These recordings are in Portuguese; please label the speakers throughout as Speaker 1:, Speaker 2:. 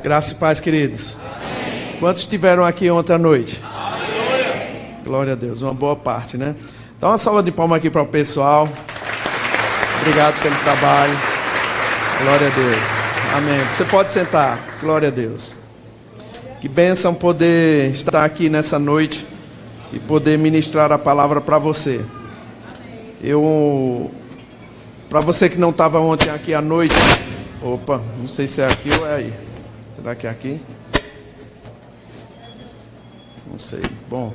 Speaker 1: Graça e paz, queridos. Amém. Quantos estiveram aqui ontem à noite? Amém. Glória a Deus, uma boa parte, né? Dá uma salva de palmas aqui para o pessoal. Obrigado pelo trabalho. Glória a Deus. Amém. Você pode sentar. Glória a Deus. Que bênção poder estar aqui nessa noite e poder ministrar a palavra para você. Para você que não estava ontem aqui à noite, não sei se é aqui ou é aí. Será que é aqui? Não sei. Bom.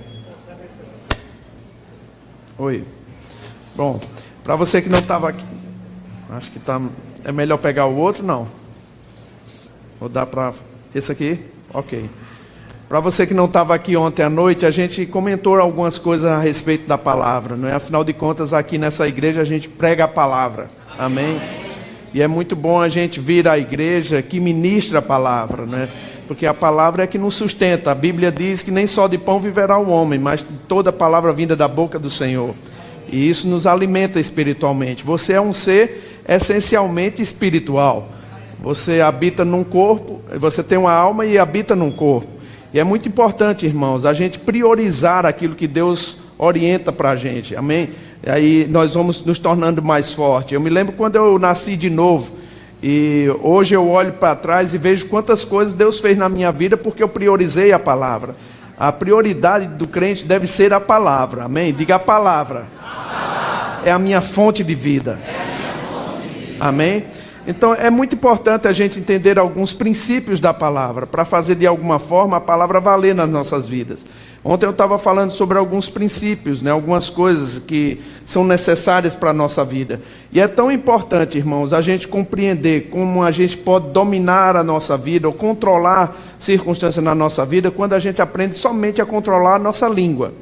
Speaker 1: Oi. Bom, para você que não estava aqui, acho que é melhor pegar o outro, não? Ou dá para esse aqui? Ok. Para você que não estava aqui ontem à noite, a gente comentou algumas coisas a respeito da palavra, não é? Afinal de contas, aqui nessa igreja a gente prega a palavra. Amém? E é muito bom a gente vir à igreja que ministra a palavra, né? Porque a palavra é que nos sustenta. A Bíblia diz que nem só de pão viverá o homem, mas toda palavra vinda da boca do Senhor. E isso nos alimenta espiritualmente. Você é um ser essencialmente espiritual. Você habita num corpo, você tem uma alma e habita num corpo. E é muito importante, irmãos, a gente priorizar aquilo que Deus orienta para a gente. Amém? E aí nós vamos nos tornando mais fortes. Eu me lembro quando eu nasci de novo. E hoje eu olho para trás e vejo quantas coisas Deus fez na minha vida porque eu priorizei a palavra. A prioridade do crente deve ser a palavra. Amém? Diga a palavra. É a minha fonte de vida. Amém? Então é muito importante a gente entender alguns princípios da palavra para fazer de alguma forma a palavra valer nas nossas vidas. Ontem eu estava falando sobre alguns princípios, né, algumas coisas que são necessárias para a nossa vida. E é tão importante, irmãos, a gente compreender como a gente pode dominar a nossa vida ou controlar circunstâncias na nossa vida quando a gente aprende somente a controlar a nossa língua.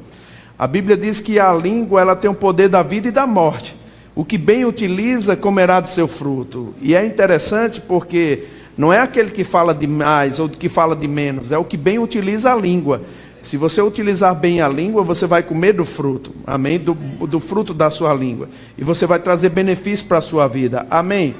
Speaker 1: A Bíblia diz que a língua ela tem o poder da vida e da morte. O que bem utiliza comerá do seu fruto. E é interessante porque não é aquele que fala de mais ou que fala de menos, é o que bem utiliza a língua. Se você utilizar bem a língua, você vai comer do fruto, amém? Do fruto da sua língua. E você vai trazer benefício para a sua vida, amém?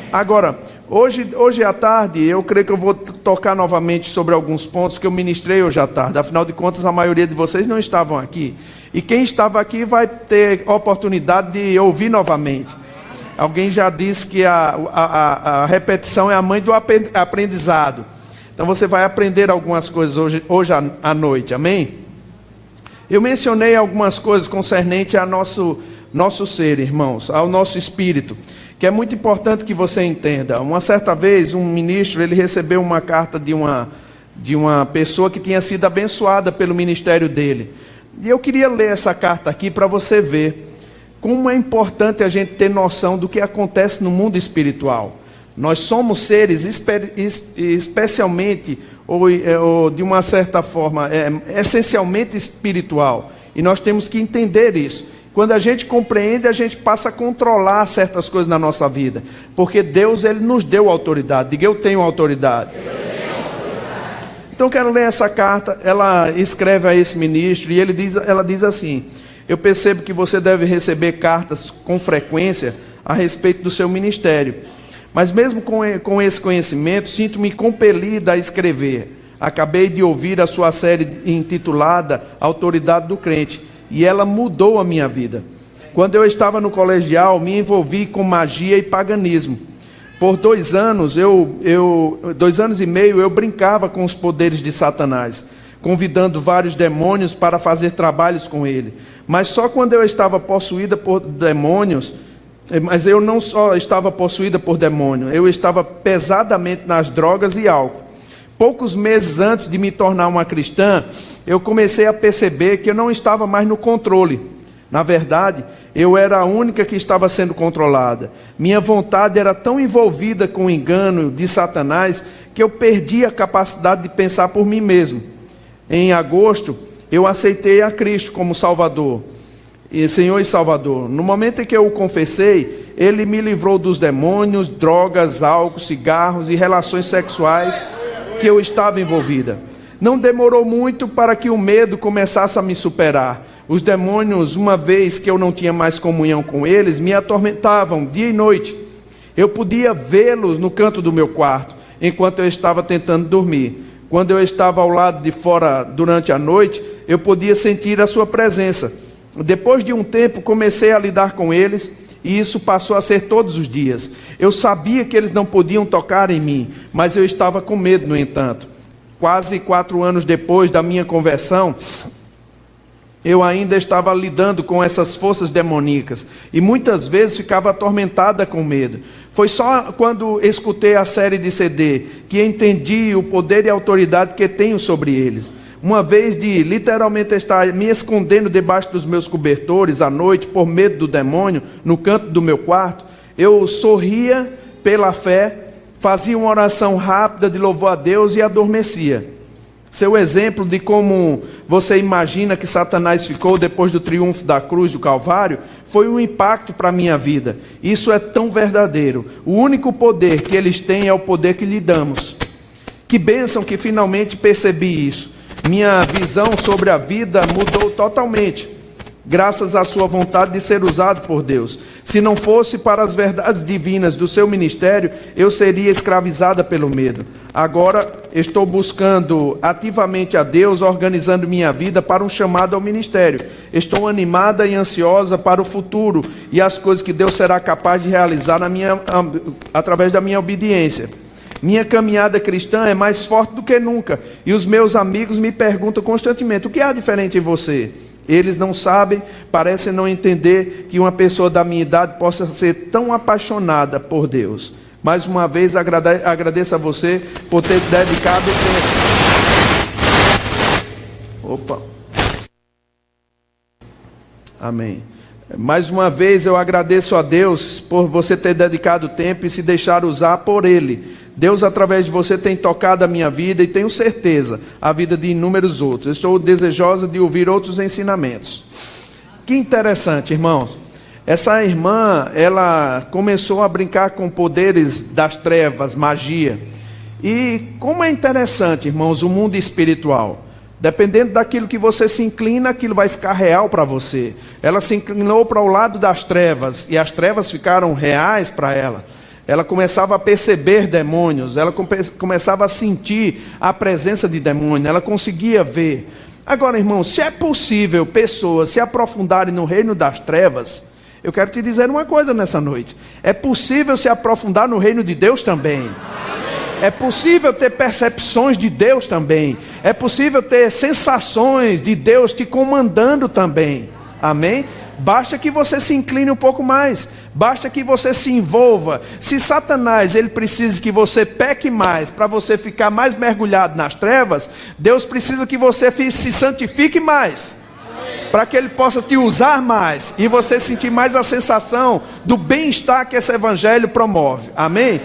Speaker 1: Agora, hoje à tarde, eu creio que eu vou tocar novamente sobre alguns pontos que eu ministrei hoje à tarde. Afinal de contas, a maioria de vocês não estavam aqui. E quem estava aqui vai ter oportunidade de ouvir novamente. Alguém já disse que a repetição é a mãe do aprendizado. Então você vai aprender algumas coisas hoje à noite, amém? Eu mencionei algumas coisas concernentes ao nosso ser, irmãos, ao nosso espírito, que é muito importante que você entenda. Uma certa vez, um ministro, ele recebeu uma carta de uma pessoa que tinha sido abençoada pelo ministério dele. E eu queria ler essa carta aqui para você ver como é importante a gente ter noção do que acontece no mundo espiritual. Nós somos seres especialmente, ou de uma certa forma, essencialmente espiritual. E nós temos que entender isso. Quando a gente compreende, a gente passa a controlar certas coisas na nossa vida. Porque Deus, Ele nos deu autoridade. Diga, eu tenho autoridade. Então, quero ler essa carta. Ela escreve a esse ministro e ela diz assim: eu percebo que você deve receber cartas com frequência a respeito do seu ministério. Mas mesmo com esse conhecimento, sinto-me compelida a escrever. Acabei de ouvir a sua série intitulada Autoridade do Crente, e ela mudou a minha vida. Quando eu estava no colegial, me envolvi com magia e paganismo. Por 2 anos, 2 anos e meio, eu brincava com os poderes de Satanás, convidando vários demônios para fazer trabalhos com ele. Mas só quando eu estava possuída por demônios, mas eu não só estava possuída por demônio, eu estava pesadamente nas drogas e álcool. Poucos meses antes de me tornar uma cristã, eu comecei a perceber que eu não estava mais no controle. Na verdade, eu era a única que estava sendo controlada. Minha vontade era tão envolvida com o engano de Satanás que eu perdi a capacidade de pensar por mim mesmo. Em agosto, eu aceitei a Cristo como Salvador. Senhor e Salvador. No momento em que eu o confessei, Ele me livrou dos demônios, drogas, álcool, cigarros e relações sexuais que eu estava envolvida. Não demorou muito para que o medo começasse a me superar. Os demônios, uma vez que eu não tinha mais comunhão com eles, me atormentavam dia e noite. Eu podia vê-los no canto do meu quarto. enquanto eu estava tentando dormir. Quando eu estava ao lado de fora durante a noite, eu podia sentir a sua presença. Depois de um tempo, comecei a lidar com eles, e isso passou a ser todos os dias. Eu sabia que eles não podiam tocar em mim, mas eu estava com medo, no entanto. Quase 4 anos depois da minha conversão, eu ainda estava lidando com essas forças demoníacas, e muitas vezes ficava atormentada com medo. Foi só quando escutei a série de CD que entendi o poder e a autoridade que tenho sobre eles. Uma vez de literalmente estar me escondendo debaixo dos meus cobertores à noite por medo do demônio, no canto do meu quarto, eu sorria pela fé, fazia uma oração rápida de louvor a Deus e adormecia. Seu exemplo de como você imagina que Satanás ficou depois do triunfo da cruz do Calvário foi um impacto para a minha vida. Isso é tão verdadeiro. O único poder que eles têm é o poder que lhe damos. Que bênção que finalmente percebi isso. Minha visão sobre a vida mudou totalmente, graças à sua vontade de ser usado por Deus. Se não fosse para as verdades divinas do seu ministério, eu seria escravizada pelo medo. Agora estou buscando ativamente a Deus, organizando minha vida para um chamado ao ministério. Estou animada e ansiosa para o futuro e as coisas que Deus será capaz de realizar através da minha obediência. Minha caminhada cristã é mais forte do que nunca, e os meus amigos me perguntam constantemente: o que há diferente em você? Eles não sabem, parecem não entender que uma pessoa da minha idade possa ser tão apaixonada por Deus. Mais uma vez agradeço a você por ter dedicado o tempo. Amém. Mais uma vez eu agradeço a Deus por você ter dedicado tempo e se deixar usar por Ele. Deus, através de você, tem tocado a minha vida e tenho certeza a vida de inúmeros outros. Eu estou desejosa de ouvir outros ensinamentos. Que interessante, irmãos. Essa irmã, ela começou a brincar com poderes das trevas, magia. E como é interessante, irmãos, o mundo espiritual. Dependendo daquilo que você se inclina, aquilo vai ficar real para você. Ela se inclinou para o lado das trevas, e as trevas ficaram reais para ela. Ela começava a perceber demônios, ela começava a sentir a presença de demônio, ela conseguia ver. Agora, irmão, se é possível pessoas se aprofundarem no reino das trevas, eu quero te dizer uma coisa nessa noite: é possível se aprofundar no reino de Deus também. É possível ter percepções de Deus também. É possível ter sensações de Deus te comandando também. Amém? Basta que você se incline um pouco mais. Basta que você se envolva. Se Satanás ele precisa que você peque mais para você ficar mais mergulhado nas trevas, Deus precisa que você se santifique mais, para que Ele possa te usar mais e você sentir mais a sensação do bem-estar que esse evangelho promove. Amém?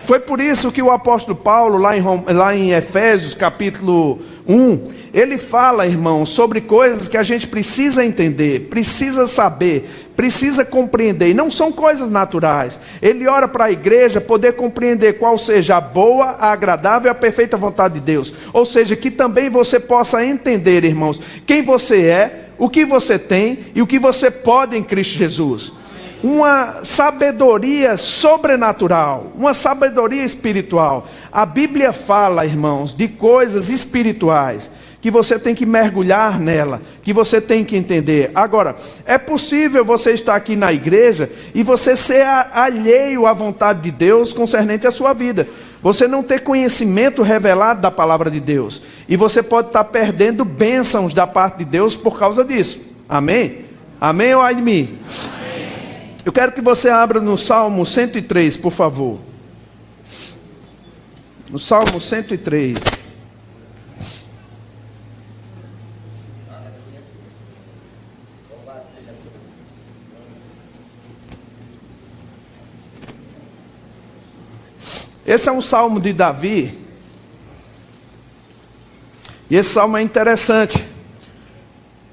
Speaker 1: Foi por isso que o apóstolo Paulo, lá em Efésios capítulo 1, ele fala, irmão, sobre coisas que a gente precisa entender, precisa saber, precisa compreender, e não são coisas naturais. Ele ora para a igreja poder compreender qual seja a boa, a agradável e a perfeita vontade de Deus. Ou seja, que também você possa entender, irmãos, quem você é, o que você tem e o que você pode em Cristo Jesus. Uma sabedoria sobrenatural, uma sabedoria espiritual. A Bíblia fala, irmãos, de coisas espirituais, que você tem que mergulhar nela, que você tem que entender. Agora, é possível você estar aqui na igreja e você ser alheio à vontade de Deus concernente à sua vida. Você não ter conhecimento revelado da palavra de Deus. E você pode estar perdendo bênçãos da parte de Deus por causa disso. Amém? Amém ou ai de mim? Eu quero que você abra no Salmo 103, por favor. No Salmo 103. Esse é um salmo de Davi. E esse salmo é interessante.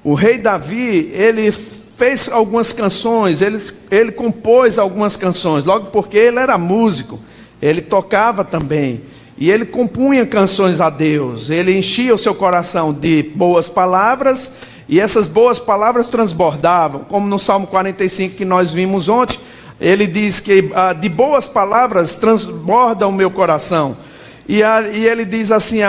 Speaker 1: O rei Davi, ele fez algumas canções, ele compôs algumas canções, logo porque ele era músico, ele tocava também, e ele compunha canções a Deus, ele enchia o seu coração de boas palavras, e essas boas palavras transbordavam, como no Salmo 45 que nós vimos ontem, ele diz que de boas palavras transborda o meu coração. E ele diz assim,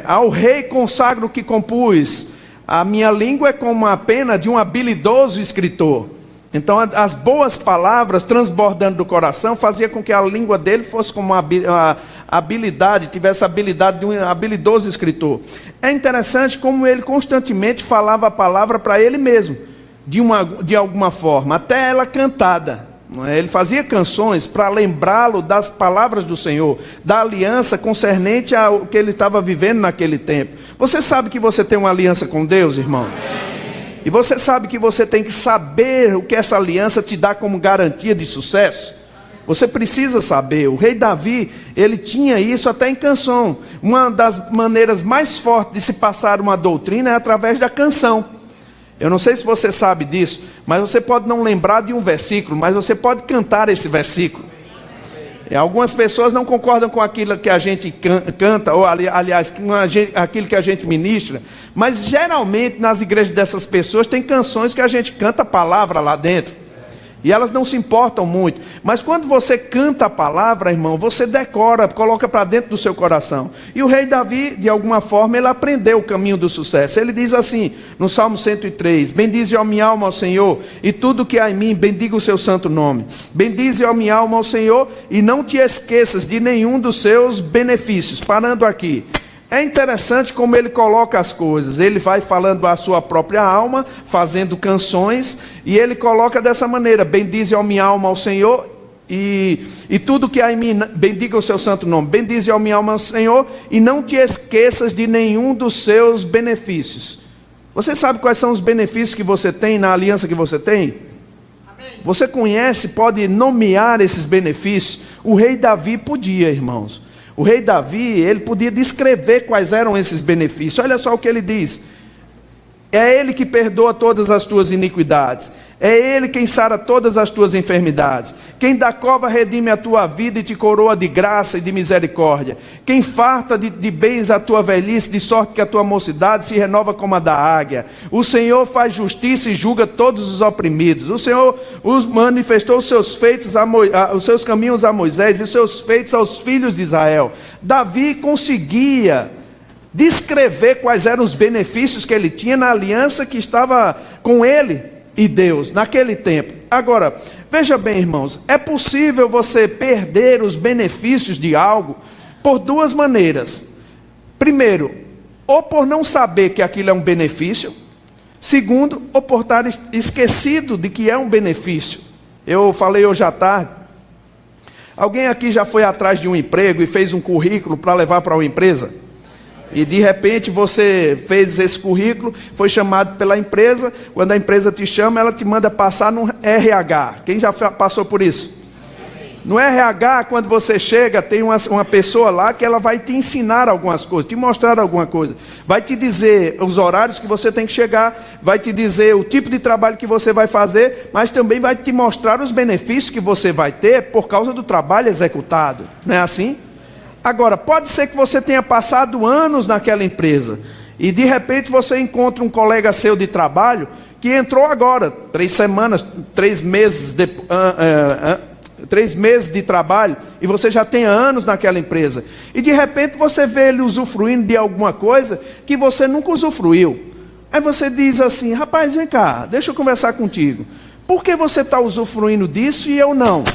Speaker 1: ao rei consagro o que compus, a minha língua é como a pena de um habilidoso escritor. Então as boas palavras transbordando do coração fazia com que a língua dele fosse como a habilidade, tivesse a habilidade de um habilidoso escritor. É interessante como ele constantemente falava a palavra para ele mesmo, de alguma forma, até ela cantada. Ele fazia canções para lembrá-lo das palavras do Senhor, da aliança concernente ao que ele estava vivendo naquele tempo. Você sabe que você tem uma aliança com Deus, irmão? E você sabe que você tem que saber o que essa aliança te dá como garantia de sucesso? Você precisa saber. O rei Davi, ele tinha isso até em canção. Uma das maneiras mais fortes de se passar uma doutrina é através da canção. Eu não sei se você sabe disso, mas você pode não lembrar de um versículo, mas você pode cantar esse versículo. E algumas pessoas não concordam com aquilo que a gente canta, ou aliás, aquilo que a gente ministra, mas geralmente nas igrejas dessas pessoas tem canções que a gente canta a palavra lá dentro. E elas não se importam muito. Mas quando você canta a palavra, irmão, você decora, coloca para dentro do seu coração. E o rei Davi, de alguma forma, ele aprendeu o caminho do sucesso. Ele diz assim, no Salmo 103, bendize a minha alma ao Senhor, e tudo que há em mim, bendiga o seu santo nome. Bendize a minha alma ao Senhor, e não te esqueças de nenhum dos seus benefícios. Parando aqui. É interessante como ele coloca as coisas. Ele vai falando a sua própria alma, fazendo canções, e ele coloca dessa maneira, bendize a minha alma ao Senhor, e tudo que há em mim, bendiga o seu santo nome. Bendize a minha alma ao Senhor, e não te esqueças de nenhum dos seus benefícios. Você sabe quais são os benefícios que você tem na aliança que você tem? Amém. Você conhece, pode nomear esses benefícios? O rei Davi podia, irmãos. O rei Davi, ele podia descrever quais eram esses benefícios. Olha só o que ele diz. É ele que perdoa todas as tuas iniquidades. É ele quem sara todas as tuas enfermidades. Quem da cova redime a tua vida e te coroa de graça e de misericórdia. Quem farta de bens a tua velhice, de sorte que a tua mocidade se renova como a da águia. O Senhor faz justiça e julga todos os oprimidos. O Senhor manifestou os seus feitos, os seus caminhos a Moisés e os seus feitos aos filhos de Israel. Davi conseguia descrever quais eram os benefícios que ele tinha na aliança que estava com ele e Deus, naquele tempo. Agora, veja bem, irmãos, é possível você perder os benefícios de algo por duas maneiras. Primeiro, ou por não saber que aquilo é um benefício. Segundo, ou por estar esquecido de que é um benefício. Eu falei hoje à tarde, alguém aqui já foi atrás de um emprego e fez um currículo para levar para uma empresa? E de repente você fez esse currículo, foi chamado pela empresa, quando a empresa te chama, ela te manda passar no RH. Quem já passou por isso? No RH, quando você chega, tem uma pessoa lá que ela vai te ensinar algumas coisas, te mostrar alguma coisa. Vai te dizer os horários que você tem que chegar, vai te dizer o tipo de trabalho que você vai fazer, mas também vai te mostrar os benefícios que você vai ter por causa do trabalho executado. Não é assim? Agora, pode ser que você tenha passado anos naquela empresa e de repente você encontra um colega seu de trabalho que entrou agora, 3 meses de trabalho, e você já tem anos naquela empresa. E de repente você vê ele usufruindo de alguma coisa que você nunca usufruiu. Aí você diz assim, rapaz, vem cá, deixa eu conversar contigo. Por que você está usufruindo disso e eu não?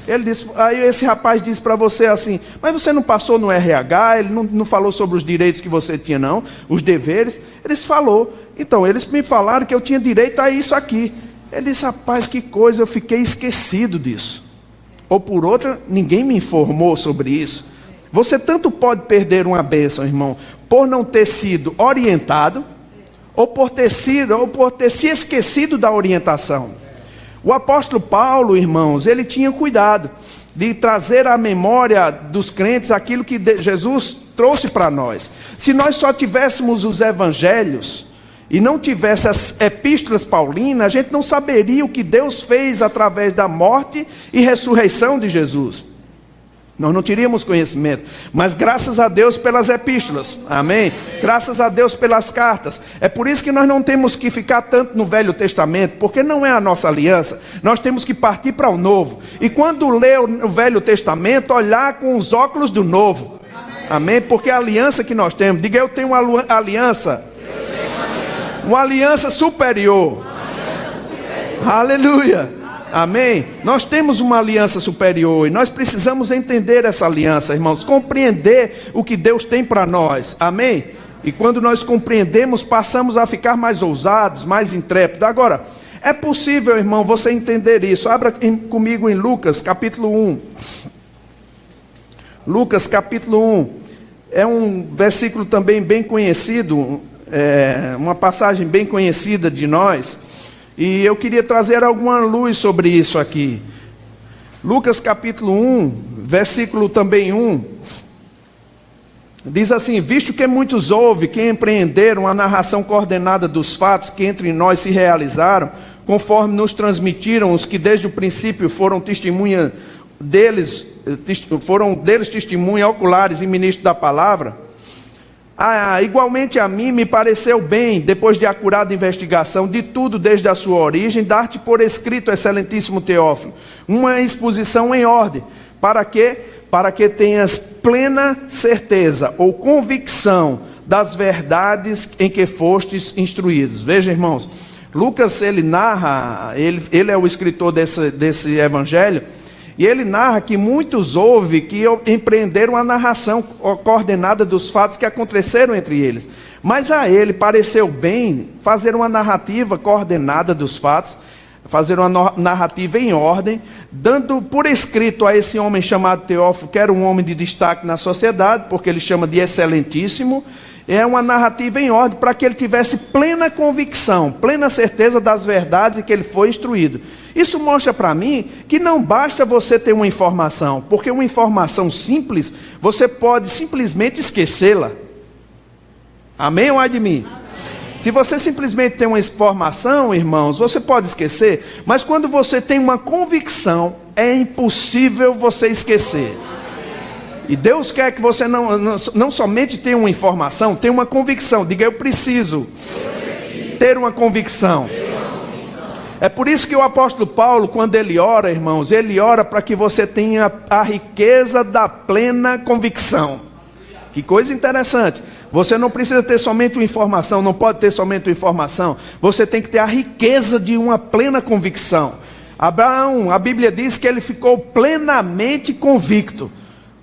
Speaker 1: Ele disse, aí esse rapaz disse para você assim, mas você não passou no RH, ele não falou sobre os direitos que você tinha não, os deveres. Ele disse, falou. Então, eles me falaram que eu tinha direito a isso aqui. Ele disse, rapaz, que coisa, eu fiquei esquecido disso. Ou por outra, ninguém me informou sobre isso. Você tanto pode perder uma bênção, irmão, por não ter sido orientado, ou por ter se esquecido da orientação. O apóstolo Paulo, irmãos, ele tinha cuidado de trazer à memória dos crentes aquilo que Jesus trouxe para nós. Se nós só tivéssemos os evangelhos e não tivesse as epístolas paulinas, a gente não saberia o que Deus fez através da morte e ressurreição de Jesus. Nós não teríamos conhecimento, mas graças a Deus pelas epístolas, amém? Graças a Deus pelas cartas. É por isso que nós não temos que ficar tanto no Velho Testamento, porque não é a nossa aliança. Nós temos que partir para o Novo. E quando ler o Velho Testamento, olhar com os óculos do Novo. Amém? Porque a aliança que nós temos, diga, eu tenho uma aliança. Uma aliança superior. Aleluia. Amém? Nós temos uma aliança superior e nós precisamos entender essa aliança, irmãos. Compreender o que Deus tem para nós. Amém? E quando nós compreendemos, passamos a ficar mais ousados, mais intrépidos. Agora, é possível, irmão, você entender isso. Abra comigo em Lucas, capítulo 1. Lucas, capítulo 1. É um versículo também bem conhecido, uma passagem bem conhecida de nós. E eu queria trazer alguma luz sobre isso aqui. Lucas, capítulo 1, versículo também 1. Diz assim: visto que muitos houve que empreenderam a narração coordenada dos fatos que entre nós se realizaram, conforme nos transmitiram os que desde o princípio foram testemunha deles, testemunha oculares e ministros da palavra, igualmente a mim me pareceu bem, depois de acurada investigação de tudo desde a sua origem, dar-te por escrito, excelentíssimo Teófilo, uma exposição em ordem, para que tenhas plena certeza ou convicção das verdades em que fostes instruídos. Veja, irmãos, Lucas, ele narra, ele é o escritor desse evangelho, e ele narra que muitos houve que empreenderam a narração coordenada dos fatos que aconteceram entre eles. Mas a ele pareceu bem fazer uma narrativa coordenada dos fatos, fazer uma narrativa em ordem, dando por escrito a esse homem chamado Teófilo, que era um homem de destaque na sociedade, porque ele chama de excelentíssimo, é uma narrativa em ordem para que ele tivesse plena convicção, plena certeza das verdades em que ele foi instruído. Isso mostra para mim que não basta você ter uma informação, porque uma informação simples, você pode simplesmente esquecê-la. Amém ou ai de mim? Se você simplesmente tem uma informação, irmãos, você pode esquecer, mas quando você tem uma convicção, é impossível você esquecer. E Deus quer que você não somente tenha uma informação, tenha uma convicção. Diga, eu preciso ter uma convicção. É por isso que o apóstolo Paulo, quando ele ora, irmãos, ele ora para que você tenha a riqueza da plena convicção. Que coisa interessante. Você não precisa ter somente uma informação, não pode ter somente uma informação. Você tem que ter a riqueza de uma plena convicção. Abraão, a Bíblia diz que ele ficou plenamente convicto.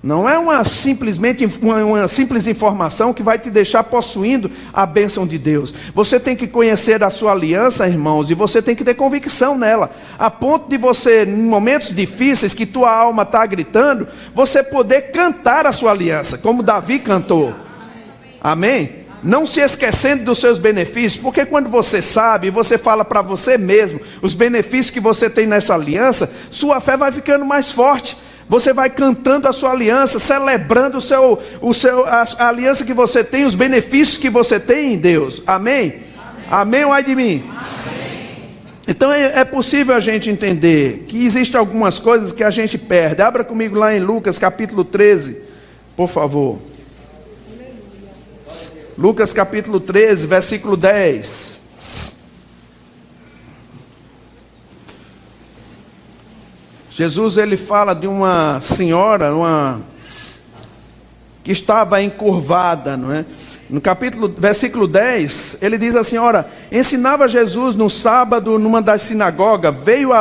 Speaker 1: Não é simplesmente uma simples informação que vai te deixar possuindo a bênção de Deus. Você tem que conhecer a sua aliança, irmãos, e você tem que ter convicção nela. A ponto de você, em momentos difíceis, que tua alma está gritando, você poder cantar a sua aliança, como Davi cantou. Amém? Não se esquecendo dos seus benefícios, porque quando você sabe, você fala para você mesmo, os benefícios que você tem nessa aliança, sua fé vai ficando mais forte. Você vai cantando a sua aliança, celebrando a aliança que você tem, os benefícios que você tem em Deus. Amém? Amém ou ai de mim? Amém. Então é possível a gente entender que existem algumas coisas que a gente perde. Abra comigo lá em Lucas capítulo 13, por favor. Lucas capítulo 13, versículo 10. Jesus, ele fala de uma senhora, que estava encurvada, não é? No versículo 10, ele diz assim: ora, ensinava Jesus no sábado numa das sinagogas, veio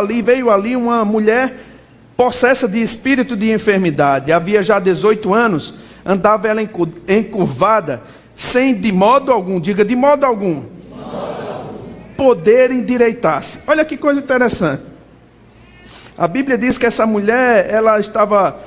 Speaker 1: ali uma mulher possessa de espírito de enfermidade, havia já 18 anos, andava ela encurvada, sem de modo algum, diga de modo algum, poder endireitar-se. Olha que coisa interessante. A Bíblia diz que essa mulher, ela estava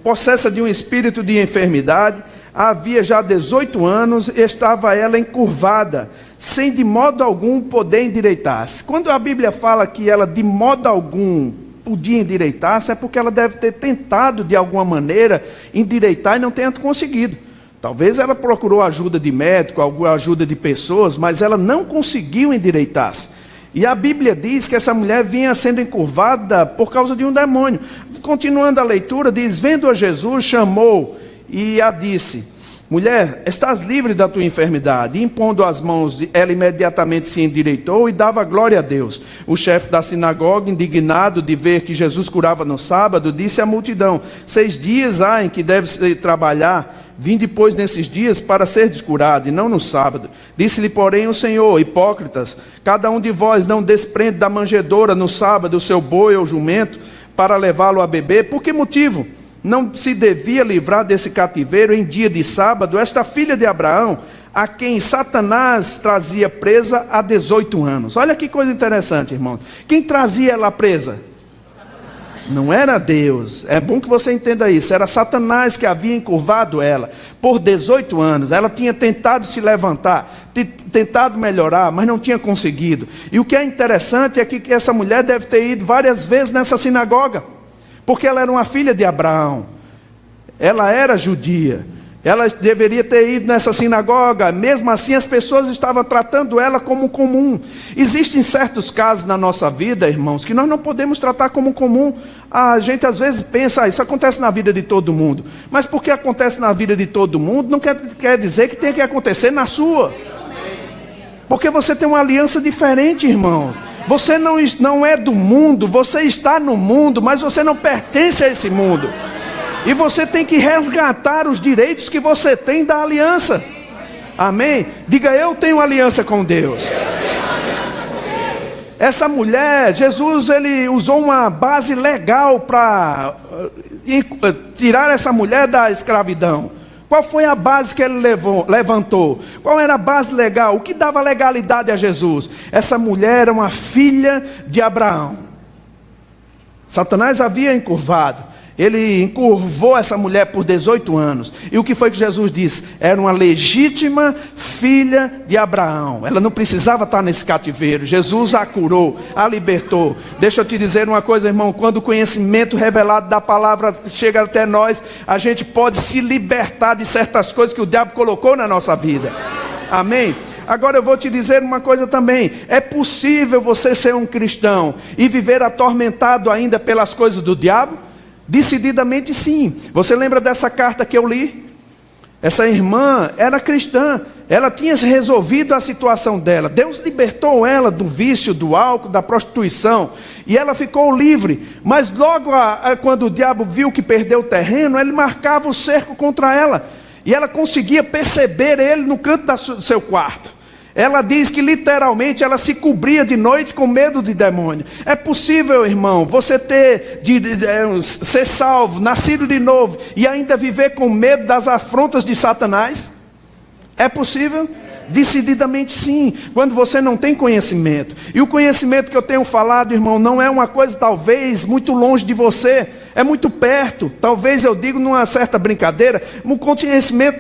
Speaker 1: possessa de um espírito de enfermidade, havia já 18 anos, estava ela encurvada, sem de modo algum poder endireitar-se. Quando a Bíblia fala que ela de modo algum podia endireitar-se, é porque ela deve ter tentado de alguma maneira endireitar e não tenha conseguido. Talvez ela procurou ajuda de médico, alguma ajuda de pessoas, mas ela não conseguiu endireitar-se. E a Bíblia diz que essa mulher vinha sendo encurvada por causa de um demônio. Continuando a leitura, diz: vendo a Jesus, chamou e a disse: mulher, estás livre da tua enfermidade. E impondo as mãos, ela imediatamente se endireitou e dava glória a Deus. O chefe da sinagoga, indignado de ver que Jesus curava no sábado, disse à multidão: 6 dias há em que deve trabalhar. Vim depois nesses dias para ser descurado, e não no sábado. Disse-lhe, porém, o Senhor: hipócritas, cada um de vós não desprende da manjedoura no sábado o seu boi ou jumento para levá-lo a beber. Por que motivo não se devia livrar desse cativeiro em dia de sábado esta filha de Abraão, a quem Satanás trazia presa há 18 anos? Olha que coisa interessante, irmão. Quem trazia ela presa? Não era Deus. É bom que você entenda isso. Era Satanás que havia encurvado ela por 18 anos. Ela tinha tentado se levantar, tentado melhorar, mas não tinha conseguido. E o que é interessante é que essa mulher deve ter ido várias vezes nessa sinagoga, porque ela era uma filha de Abraão. Ela era judia. Ela deveria ter ido nessa sinagoga. Mesmo assim, as pessoas estavam tratando ela como comum. Existem certos casos na nossa vida, irmãos, que nós não podemos tratar como comum. A gente às vezes pensa, isso acontece na vida de todo mundo. Mas porque acontece na vida de todo mundo, não quer dizer que tem que acontecer na sua. Porque você tem uma aliança diferente, irmãos. Você não é do mundo, você está no mundo, mas você não pertence a esse mundo. E você tem que resgatar os direitos que você tem da aliança. Amém? Diga: eu tenho aliança com Deus. Essa mulher, Jesus, ele usou uma base legal para tirar essa mulher da escravidão. Qual foi a base que ele levantou? Qual era a base legal? O que dava legalidade a Jesus? Essa mulher era uma filha de Abraão. Satanás havia encurvado. Ele encurvou essa mulher por 18 anos. E o que foi que Jesus disse? Era uma legítima filha de Abraão. Ela não precisava estar nesse cativeiro. Jesus a curou, a libertou. Deixa eu te dizer uma coisa, irmão. Quando o conhecimento revelado da palavra chega até nós, a gente pode se libertar de certas coisas que o diabo colocou na nossa vida. Amém? Agora eu vou te dizer uma coisa também. É possível você ser um cristão e viver atormentado ainda pelas coisas do diabo? Decididamente sim. Você lembra dessa carta que eu li? Essa irmã era cristã. Ela tinha resolvido a situação dela. Deus libertou ela do vício, do álcool, da prostituição. E ela ficou livre. Mas logo quando o diabo viu que perdeu o terreno, ele marcava o cerco contra ela. E ela conseguia perceber ele no canto do seu quarto. Ela diz que literalmente ela se cobria de noite com medo de demônio. É possível, irmão, você ser salvo, nascido de novo e ainda viver com medo das afrontas de Satanás? É possível? Decididamente sim, quando você não tem conhecimento. E o conhecimento que eu tenho falado, irmão, não é uma coisa talvez muito longe de você, é muito perto. Talvez eu digo numa certa brincadeira, o conhecimento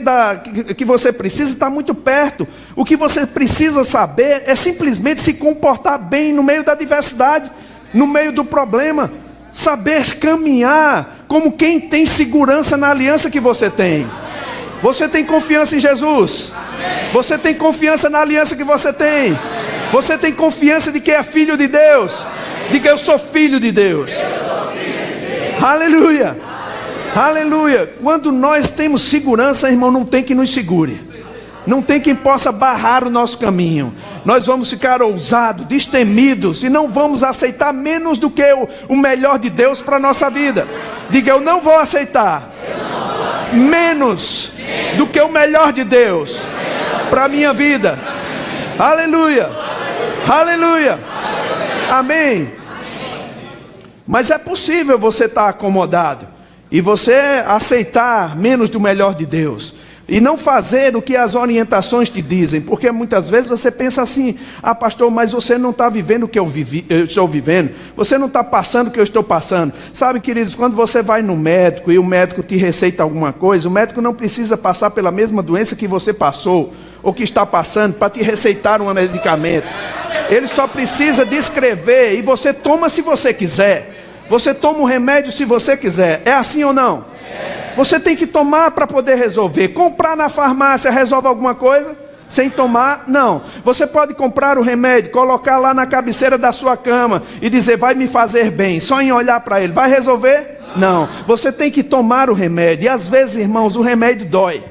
Speaker 1: que você precisa está muito perto. O que você precisa saber é simplesmente se comportar bem no meio da diversidade, no meio do problema. Saber caminhar como quem tem segurança na aliança que você tem. Você tem confiança em Jesus? Você tem confiança na aliança que você tem? Você tem confiança de que é filho de Deus? Diga: eu sou filho de Deus. Aleluia. Aleluia. Quando nós temos segurança, irmão, não tem quem nos segure. Não tem quem possa barrar o nosso caminho. Nós vamos ficar ousados, destemidos, e não vamos aceitar menos do que o melhor de Deus para a nossa vida. Diga: eu não vou aceitar menos do que o melhor de Deus para a minha vida. Aleluia. Aleluia. Amém. Mas é possível você estar acomodado e você aceitar menos do melhor de Deus e não fazer o que as orientações te dizem, porque muitas vezes você pensa assim: ah, pastor, mas você não está vivendo o que eu estou vivendo, você não está passando o que eu estou passando. Sabe, queridos, quando você vai no médico e o médico te receita alguma coisa, o médico não precisa passar pela mesma doença que você passou ou que está passando para te receitar um medicamento. Ele só precisa descrever e você toma se você quiser. Você toma o remédio se você quiser. É assim ou não? Você tem que tomar para poder resolver. Comprar na farmácia resolve alguma coisa? Sem tomar? Não. Você pode comprar o remédio, colocar lá na cabeceira da sua cama e dizer: vai me fazer bem. Só em olhar para ele. Vai resolver? Não. Você tem que tomar o remédio. E às vezes, irmãos, o remédio dói.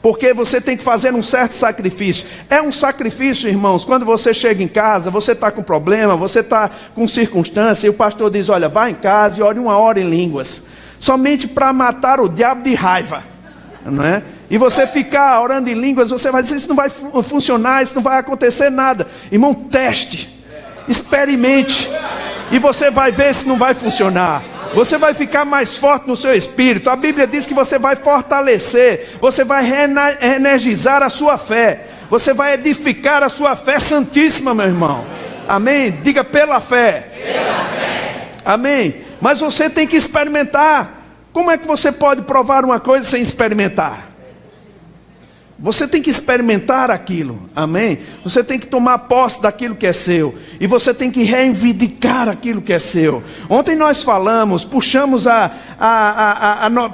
Speaker 1: Porque você tem que fazer um certo sacrifício. É um sacrifício, irmãos, quando você chega em casa, você está com problema, você está com circunstância, e o pastor diz, olha, vá em casa e ore 1 hora em línguas. Somente para matar o diabo de raiva. Não é? E você ficar orando em línguas, você vai dizer, isso não vai funcionar, isso não vai acontecer nada. Irmão, teste, experimente, e você vai ver se não vai funcionar. Você vai ficar mais forte no seu espírito. A Bíblia diz que você vai fortalecer, você vai reenergizar a sua fé, você vai edificar a sua fé santíssima, meu irmão. Amém? Diga pela fé. Pela fé. Amém? Mas você tem que experimentar. Como é que você pode provar uma coisa sem experimentar? Você tem que experimentar aquilo, amém? Você tem que tomar posse daquilo que é seu. E você tem que reivindicar aquilo que é seu. Ontem nós falamos, puxamos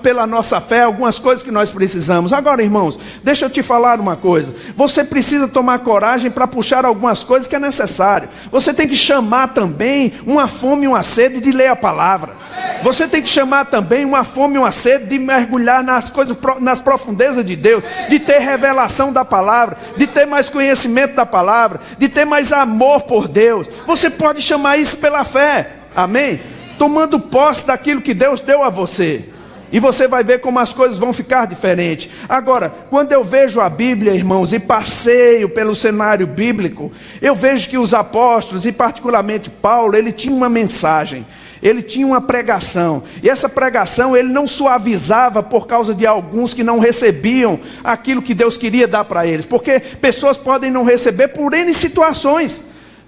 Speaker 1: pela nossa fé algumas coisas que nós precisamos. Agora, irmãos, deixa eu te falar uma coisa. Você precisa tomar coragem para puxar algumas coisas que é necessário. Você tem que chamar também uma fome e uma sede de ler a palavra. Você tem que chamar também uma fome e uma sede de mergulhar nas coisas, nas profundezas de Deus, de ter revelação da palavra, de ter mais conhecimento da palavra, de ter mais amor por Deus. Você pode chamar isso pela fé, amém? Tomando posse daquilo que Deus deu a você, e você vai ver como as coisas vão ficar diferentes. Agora, quando eu vejo a Bíblia, irmãos, e passeio pelo cenário bíblico, eu vejo que os apóstolos, e particularmente Paulo, ele tinha uma mensagem. Ele tinha uma pregação, e essa pregação ele não suavizava por causa de alguns que não recebiam aquilo que Deus queria dar para eles, porque pessoas podem não receber por N situações,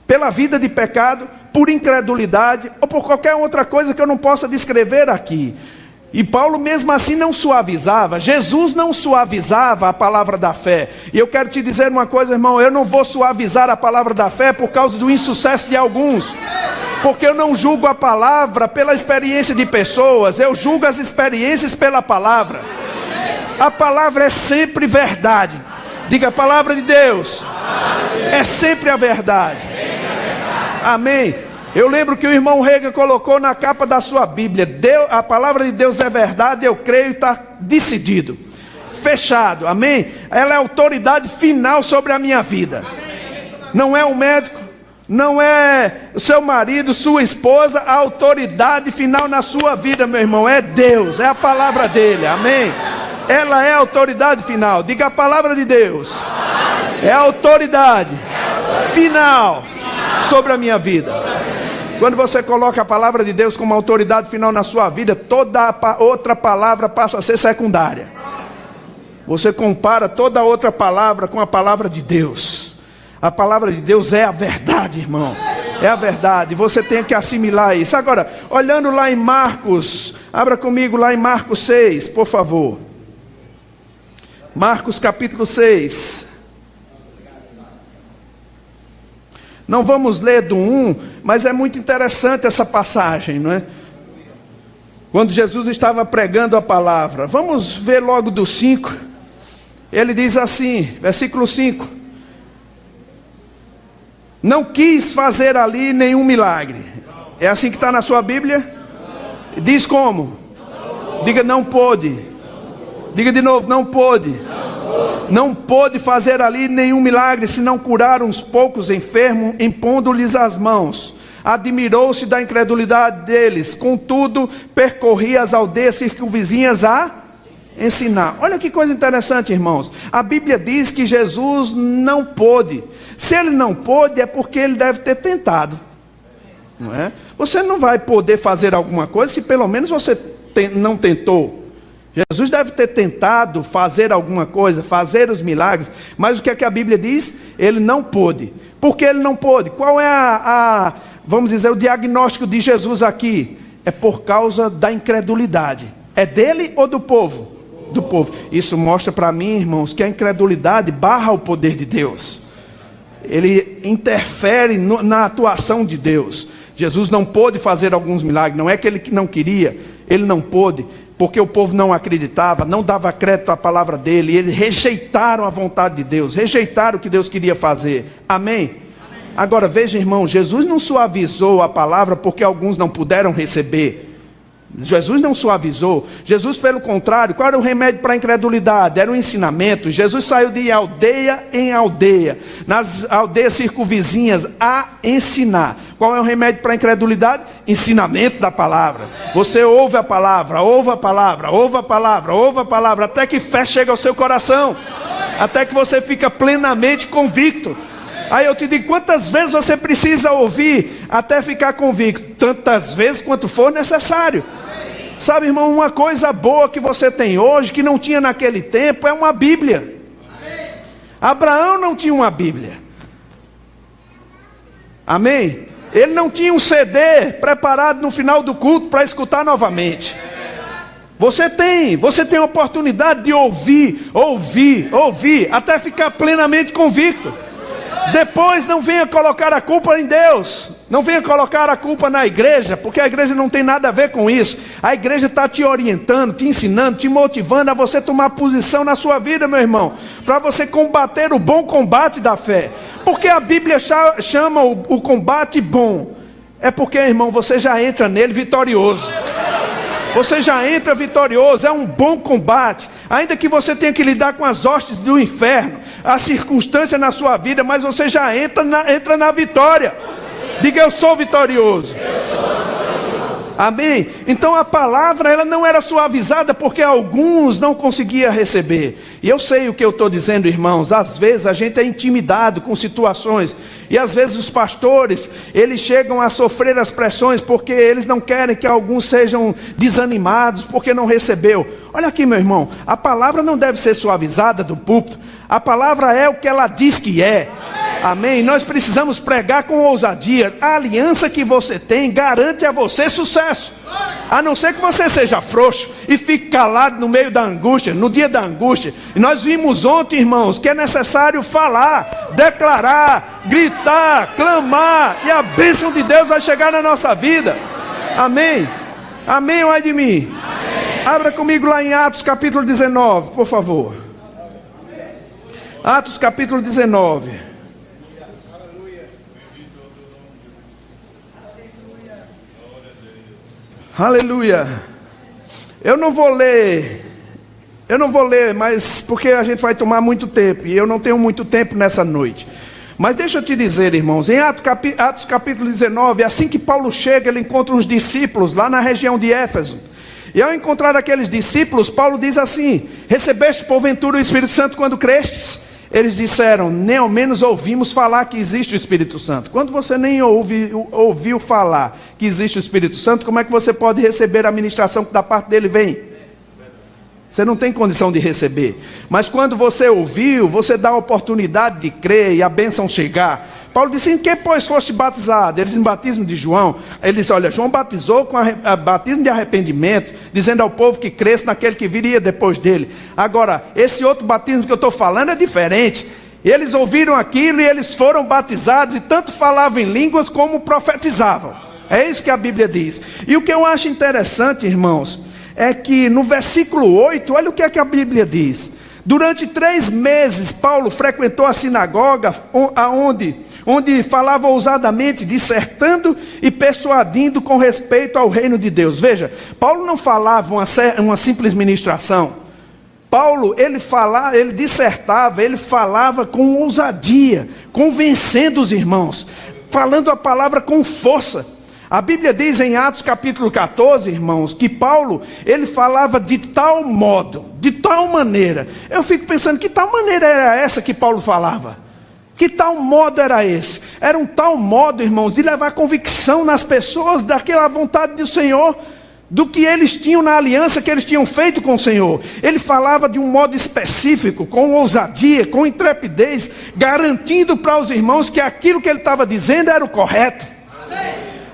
Speaker 1: pela vida de pecado, por incredulidade, ou por qualquer outra coisa que eu não possa descrever aqui. E Paulo mesmo assim não suavizava, Jesus não suavizava a palavra da fé. E eu quero te dizer uma coisa, irmão, eu não vou suavizar a palavra da fé por causa do insucesso de alguns, porque eu não julgo a palavra pela experiência de pessoas, eu julgo as experiências pela palavra. A palavra é sempre verdade. Diga, a palavra de Deus é sempre a verdade. Amém. Eu lembro que o irmão Reagan colocou na capa da sua Bíblia, a palavra de Deus é verdade, eu creio, está decidido, fechado, amém? Ela é a autoridade final sobre a minha vida. Não é um médico, não é o seu marido, sua esposa, a autoridade final na sua vida, meu irmão, é Deus, é a palavra dele, amém? Ela é a autoridade final. Diga, a palavra de Deus é a autoridade final sobre a minha vida. Quando você coloca a palavra de Deus como autoridade final na sua vida, toda outra palavra passa a ser secundária. Você compara toda outra palavra com a palavra de Deus. A palavra de Deus é a verdade, irmão. É a verdade. Você tem que assimilar isso. Agora, olhando lá em Marcos, abra comigo lá em Marcos 6, por favor. Marcos capítulo 6. Não vamos ler do 1, mas é muito interessante essa passagem, não é? Quando Jesus estava pregando a palavra. Vamos ver logo do 5. Ele diz assim, versículo 5. Não quis fazer ali nenhum milagre. É assim que está na sua Bíblia? Diz como? Diga, não pôde. Diga de novo, não pôde. Não pôde fazer ali nenhum milagre, senão curar uns poucos enfermos, impondo-lhes as mãos. Admirou-se da incredulidade deles, contudo, percorria as aldeias circunvizinhas a ensinar. Olha que coisa interessante, irmãos. A Bíblia diz que Jesus não pôde. Se ele não pôde, é porque ele deve ter tentado. Não é? Você não vai poder fazer alguma coisa se pelo menos você não tentou. Jesus deve ter tentado fazer alguma coisa, fazer os milagres, mas o que é que a Bíblia diz? Ele não pôde. Por que ele não pôde? Qual é vamos dizer, o diagnóstico de Jesus aqui? É por causa da incredulidade. É dele ou do povo? Do povo. Isso mostra para mim, irmãos, que a incredulidade barra o poder de Deus. Ele interfere na atuação de Deus. Jesus não pôde fazer alguns milagres, não é que ele não queria, ele não pôde, porque o povo não acreditava, não dava crédito à palavra dele, e eles rejeitaram a vontade de Deus, rejeitaram o que Deus queria fazer. Amém? Agora veja, irmão, Jesus não suavizou a palavra porque alguns não puderam receber. Jesus não suavizou. Jesus, pelo contrário, qual era o remédio para a incredulidade? Era o ensinamento. Jesus saiu de aldeia em aldeia, nas aldeias circunvizinhas, a ensinar. Qual é o remédio para a incredulidade? Ensinamento da palavra. Você ouve a palavra, ouve a palavra, ouve a palavra, ouve a palavra, até que fé chega ao seu coração, até que você fica plenamente convicto. Aí eu te digo, quantas vezes você precisa ouvir até ficar convicto? Tantas vezes quanto for necessário. Sabe, irmão, uma coisa boa que você tem hoje, que não tinha naquele tempo, é uma Bíblia. Abraão não tinha uma Bíblia. Amém? Ele não tinha um CD preparado no final do culto para escutar novamente. Você tem a oportunidade de ouvir, até ficar plenamente convicto. Depois não venha colocar a culpa em Deus, não venha colocar a culpa na igreja, porque a igreja não tem nada a ver com isso. A igreja está te orientando, te ensinando, te motivando a você tomar posição na sua vida, meu irmão, para você combater o bom combate da fé. Porque a Bíblia chama o combate bom? É porque, irmão, você já entra nele vitorioso. Você já entra vitorioso, é um bom combate. Ainda que você tenha que lidar com as hostes do inferno, a circunstância na sua vida, mas você já entra na vitória. Diga, eu sou vitorioso. Amém? Então a palavra, ela não era suavizada porque alguns não conseguiam receber. E eu sei o que eu estou dizendo, irmãos. Às vezes a gente é intimidado com situações. E às vezes os pastores, eles chegam a sofrer as pressões porque eles não querem que alguns sejam desanimados porque não recebeu. Olha aqui, meu irmão, a palavra não deve ser suavizada do púlpito. A palavra é o que ela diz que é. Amém? Nós precisamos pregar com ousadia. A aliança que você tem garante a você sucesso. A não ser que você seja frouxo e fique calado no meio da angústia, no dia da angústia. E nós vimos ontem, irmãos, que é necessário falar, declarar, gritar, clamar, e a bênção de Deus vai chegar na nossa vida. Amém? Amém ou ai de mim? Amém. Abra comigo lá em Atos capítulo 19, por favor. Atos capítulo 19. Aleluia. Eu não vou ler, mas porque a gente vai tomar muito tempo, e eu não tenho muito tempo nessa noite. Mas deixa eu te dizer, irmãos, em Atos capítulo 19, assim que Paulo chega, ele encontra uns discípulos lá na região de Éfeso. E ao encontrar aqueles discípulos, Paulo diz assim: recebeste porventura o Espírito Santo quando crestes? Eles disseram, nem ao menos ouvimos falar que existe o Espírito Santo. Quando você nem ouviu falar que existe o Espírito Santo, como é que você pode receber a ministração que da parte dele vem? Você não tem condição de receber. Mas quando você ouviu, você dá a oportunidade de crer e a bênção chegar. Paulo disse, em que pois foste batizado? Eles, em batismo de João. Ele disse, olha, João batizou com a batismo de arrependimento, dizendo ao povo que cresce naquele que viria depois dele. Agora, esse outro batismo que eu estou falando é diferente. Eles ouviram aquilo e eles foram batizados, e tanto falavam em línguas como profetizavam. É isso que a Bíblia diz. E o que eu acho interessante, irmãos, é que no versículo 8, olha o que é que a Bíblia diz. Durante 3 meses, Paulo frequentou a sinagoga, onde falava ousadamente, dissertando e persuadindo com respeito ao reino de Deus. Veja, Paulo não falava uma simples ministração. Paulo, ele dissertava, ele falava com ousadia, convencendo os irmãos, falando a palavra com força. A Bíblia diz em Atos capítulo 14, irmãos, que Paulo, ele falava de tal modo, de tal maneira. Eu fico pensando, que tal maneira era essa que Paulo falava? Que tal modo era esse? Era um tal modo, irmãos, de levar convicção nas pessoas daquela vontade do Senhor, do que eles tinham na aliança que eles tinham feito com o Senhor. Ele falava de um modo específico, com ousadia, com intrepidez, garantindo para os irmãos que aquilo que ele estava dizendo era o correto.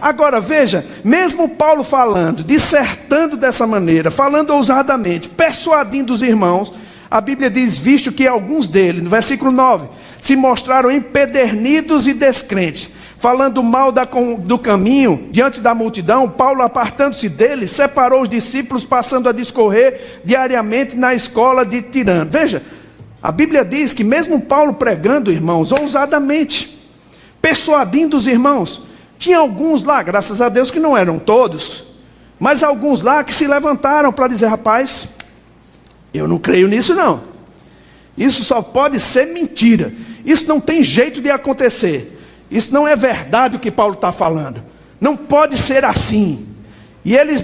Speaker 1: Agora veja, mesmo Paulo falando, dissertando dessa maneira, falando ousadamente, persuadindo os irmãos, a Bíblia diz, visto que alguns deles, no versículo 9, se mostraram empedernidos e descrentes, falando mal do caminho diante da multidão, Paulo, apartando-se deles, separou os discípulos, passando a discorrer diariamente na escola de Tirano. Veja, a Bíblia diz que mesmo Paulo pregando, irmãos, ousadamente, persuadindo os irmãos, tinha alguns lá, graças a Deus, que não eram todos, Mas alguns lá que se levantaram para dizer: rapaz, eu não creio nisso não. Isso só pode ser mentira. Isso não tem jeito de acontecer. Isso não é verdade o que Paulo está falando. Não pode ser assim. E eles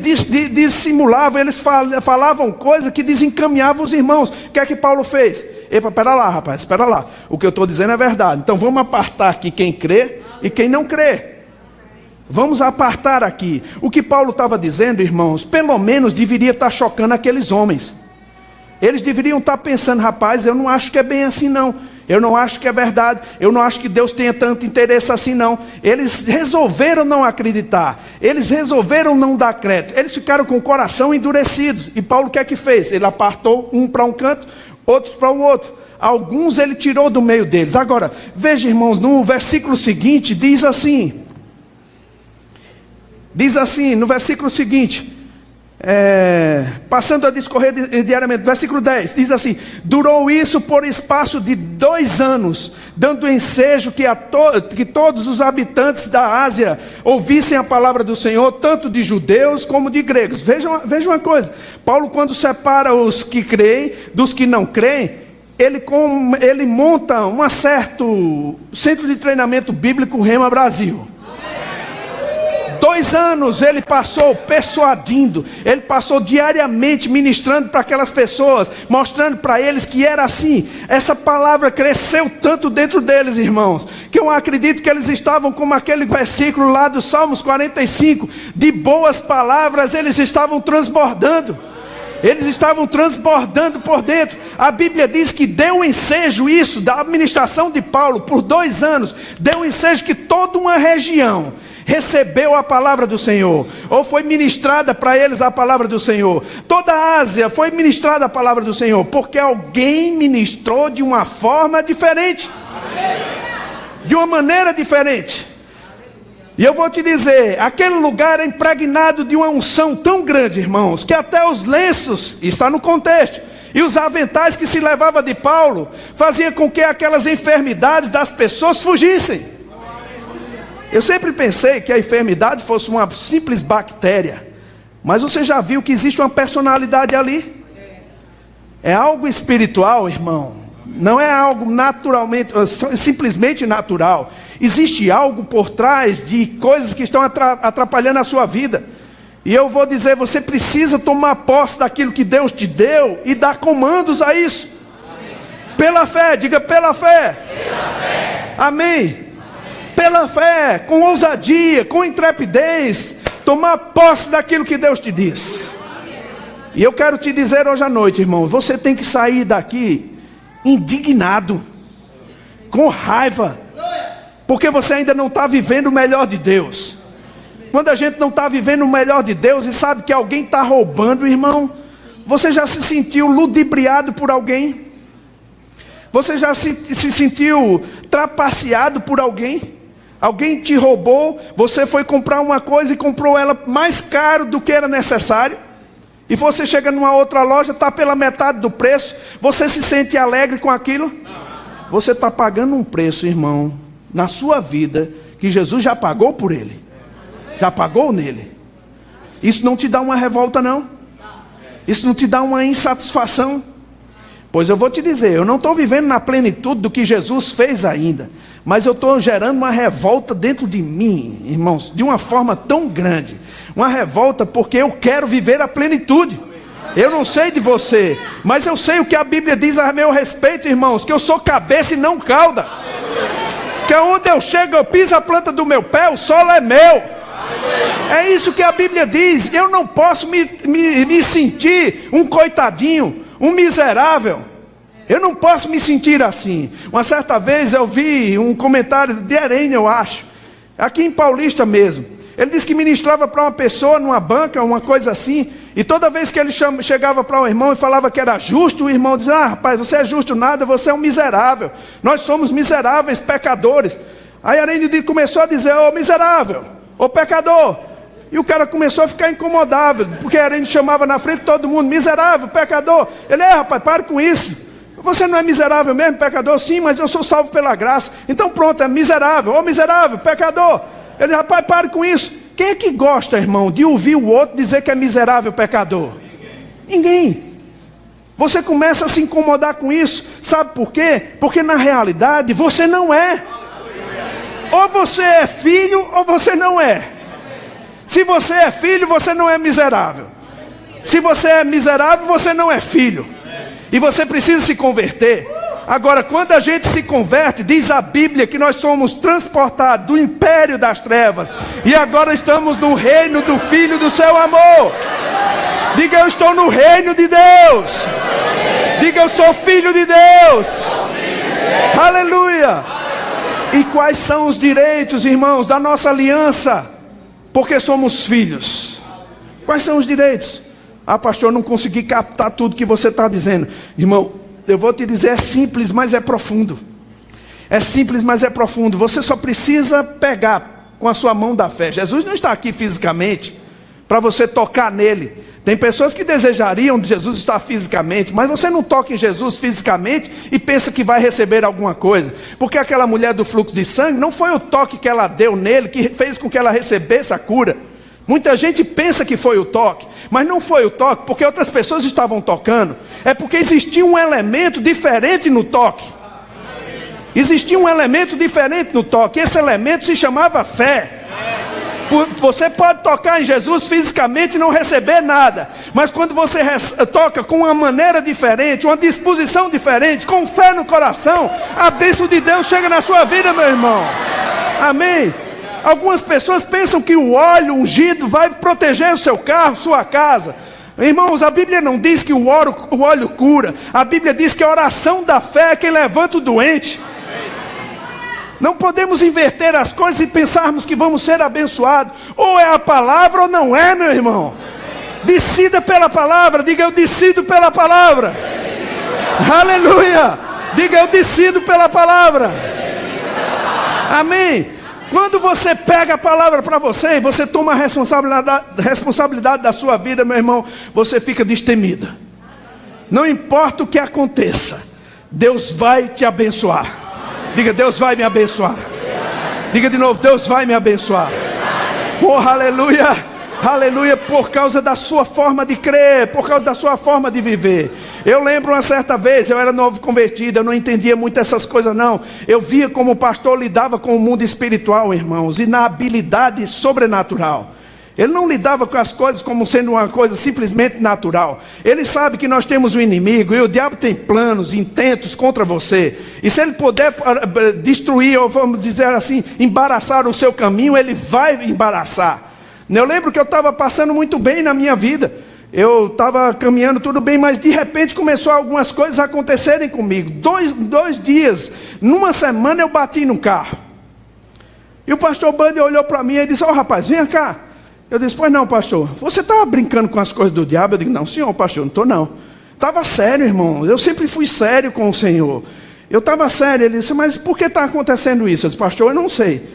Speaker 1: dissimulavam, eles falavam coisas que desencaminhavam os irmãos. O que é que Paulo fez? Epa, espera lá, rapaz, espera lá. O que eu estou dizendo é verdade. Então vamos apartar aqui quem crê e quem não crê. Vamos apartar aqui. O que Paulo estava dizendo, irmãos, pelo menos deveria estar chocando aqueles homens. Eles deveriam estar pensando: rapaz, eu não acho que é bem assim não. Eu não acho que é verdade. Eu não acho que Deus tenha tanto interesse assim não. Eles resolveram não acreditar. Eles resolveram não dar crédito. Eles ficaram com o coração endurecidos. E Paulo o que é que fez? Ele apartou um para um canto, outros para o outro. Alguns ele tirou do meio deles. Agora, veja, irmãos, no versículo seguinte diz assim. Diz assim, no versículo seguinte, passando a discorrer diariamente, versículo 10, diz assim: durou isso por espaço de 2 anos, dando ensejo que todos os habitantes da Ásia ouvissem a palavra do Senhor, tanto de judeus como de gregos. Vejam uma coisa, Paulo, quando separa os que creem dos que não creem, ele monta um certo centro de treinamento bíblico Rema Brasil. 2 anos ele passou persuadindo, ele passou diariamente ministrando para aquelas pessoas, mostrando para eles que era assim. Essa palavra cresceu tanto dentro deles, irmãos, que eu acredito que eles estavam como aquele versículo lá do Salmos 45, de boas palavras eles estavam transbordando. Eles estavam transbordando por dentro. A Bíblia diz que deu ensejo isso, da administração de Paulo, por 2 anos, deu ensejo que toda uma região recebeu a palavra do Senhor, ou foi ministrada para eles a palavra do Senhor. Toda a Ásia foi ministrada a palavra do Senhor, porque alguém ministrou de uma forma diferente, de uma maneira diferente. E eu vou te dizer, aquele lugar é impregnado de uma unção tão grande, irmãos, que até os lenços, está no contexto, e os aventais que se levava de Paulo, fazia com que aquelas enfermidades das pessoas fugissem. Eu sempre pensei que a enfermidade fosse uma simples bactéria, mas você já viu que existe uma personalidade ali? É algo espiritual, irmão. Não é algo naturalmente, simplesmente natural. Existe algo por trás de coisas que estão atrapalhando a sua vida. E eu vou dizer, você precisa tomar posse daquilo que Deus te deu e dar comandos a isso. Pela fé, diga pela fé. Pela fé. Amém. Pela fé, com ousadia, com intrepidez, tomar posse daquilo que Deus te diz. E eu quero te dizer hoje à noite, irmão, você tem que sair daqui indignado, com raiva, porque você ainda não está vivendo o melhor de Deus. Quando a gente não está vivendo o melhor de Deus e sabe que alguém está roubando, irmão, você já se sentiu ludibriado por alguém? Você já se sentiu trapaceado por alguém? Alguém te roubou, você foi comprar uma coisa e comprou ela mais caro do que era necessário. E você chega numa outra loja, está pela metade do preço. Você se sente alegre com aquilo? Você está pagando um preço, irmão, na sua vida, que Jesus já pagou por ele. Já pagou nele. Isso não te dá uma revolta não? Isso não te dá uma insatisfação? Pois eu vou te dizer, eu não estou vivendo na plenitude do que Jesus fez ainda, mas eu estou gerando uma revolta dentro de mim, irmãos, de uma forma tão grande. Uma revolta porque eu quero viver a plenitude. Eu não sei de você, mas eu sei o que a Bíblia diz a meu respeito, irmãos, que eu sou cabeça e não cauda. Que onde eu chego, eu piso a planta do meu pé, o solo é meu. É isso que a Bíblia diz. Eu não posso me sentir um coitadinho, um miserável. Eu não posso me sentir assim. Uma certa vez eu vi um comentário de Herênio, eu acho, aqui em Paulista mesmo. Ele disse que ministrava para uma pessoa numa banca, uma coisa assim, e toda vez que ele chegava para um irmão e falava que era justo, o irmão dizia: ah, rapaz, você é justo nada, você é um miserável. Nós somos miseráveis pecadores. Aí Herênio começou a dizer: ô miserável, ô pecador. E o cara começou a ficar incomodado, porque Herênio chamava na frente de todo mundo: miserável, pecador. Ele: rapaz, para com isso. Você não é miserável mesmo, pecador? Sim, mas eu sou salvo pela graça. Então pronto, é miserável, ô miserável, pecador. Ele: rapaz, pare com isso. Quem é que gosta, irmão, de ouvir o outro dizer que é miserável pecador? Ninguém. Você começa a se incomodar com isso. Sabe por quê? Porque na realidade você não é. Ou você é filho ou você não é. Se você é filho, você não é miserável. Se você é miserável, você não é filho. E você precisa se converter. Agora, quando a gente se converte, diz a Bíblia que nós somos transportados do império das trevas e agora estamos no reino do Filho do seu amor. Diga, eu estou no reino de Deus. Diga, eu sou filho de Deus. Aleluia. E quais são os direitos, irmãos, da nossa aliança? Porque somos filhos. Quais são os direitos? Ah, pastor, eu não consegui captar tudo que você está dizendo. Irmão, eu vou te dizer, é simples, mas é profundo. É simples, mas é profundo. Você só precisa pegar com a sua mão da fé. Jesus não está aqui fisicamente para você tocar nele. Tem pessoas que desejariam Jesus estar fisicamente, mas você não toca em Jesus fisicamente e pensa que vai receber alguma coisa. Porque aquela mulher do fluxo de sangue, não foi o toque que ela deu nele que fez com que ela recebesse a cura. Muita gente pensa que foi o toque, mas não foi o toque, porque outras pessoas estavam tocando. É porque existia um elemento diferente no toque. Existia um elemento diferente no toque. Esse elemento se chamava fé. Você pode tocar em Jesus fisicamente e não receber nada, mas quando você toca com uma maneira diferente, uma disposição diferente, com fé no coração, a bênção de Deus chega na sua vida, meu irmão. Amém? Algumas pessoas pensam que o óleo ungido vai proteger o seu carro, sua casa. Irmãos, a Bíblia não diz que o óleo cura. A Bíblia diz que a oração da fé é quem levanta o doente. Não podemos inverter as coisas e pensarmos que vamos ser abençoados. Ou é a palavra ou não é, meu irmão. Decida pela palavra. Diga, eu decido pela palavra. Aleluia. Diga, eu decido pela palavra. Amém. Quando você pega a palavra para você e você toma a responsabilidade da sua vida, meu irmão, você fica destemido. Não importa o que aconteça, Deus vai te abençoar. Diga, Deus vai me abençoar. Diga de novo, Deus vai me abençoar. Oh, aleluia, aleluia, por causa da sua forma de crer, por causa da sua forma de viver. Eu lembro uma certa vez, eu era novo convertido, eu não entendia muito essas coisas não. Eu via como o pastor lidava com o mundo espiritual, irmãos, e na habilidade sobrenatural. Ele não lidava com as coisas como sendo uma coisa simplesmente natural. Ele sabe que nós temos um inimigo e o diabo tem planos, intentos contra você. E se ele puder destruir, ou vamos dizer assim, embaraçar o seu caminho, ele vai embaraçar. Eu lembro que eu estava passando muito bem na minha vida. Eu estava caminhando tudo bem, mas de repente começou algumas coisas a acontecerem comigo. Dois dias, numa semana eu bati no carro. E o pastor Bundy olhou para mim e disse, ó, rapaz, vem cá. Eu disse, pois não, pastor, você estava brincando com as coisas do diabo? Eu digo, não, senhor, pastor, não estou não. Estava sério, irmão, eu sempre fui sério com o Senhor. Eu estava sério. Ele disse, mas por que está acontecendo isso? Eu disse, pastor, eu não sei.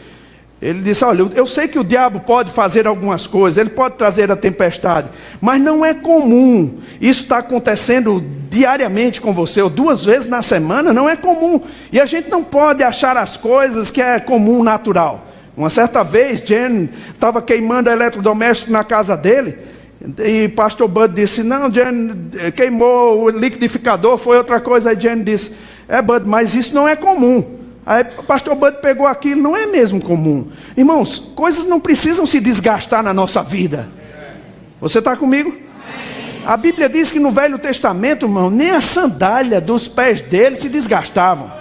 Speaker 1: Ele disse, olha, eu sei que o diabo pode fazer algumas coisas, ele pode trazer a tempestade, mas não é comum. Isso está acontecendo diariamente com você, ou 2 vezes na semana, não é comum. E a gente não pode achar as coisas que é comum, natural. Uma certa vez, Jen estava queimando eletrodoméstico na casa dele, e pastor Bud disse, não, Jen, queimou o liquidificador, foi outra coisa. Aí Jen disse, Bud, mas isso não é comum. Aí o pastor Bud pegou aquilo, não é mesmo comum. Irmãos, coisas não precisam se desgastar na nossa vida. Você está comigo? A Bíblia diz que no Velho Testamento, irmão, nem a sandália dos pés dele se desgastavam.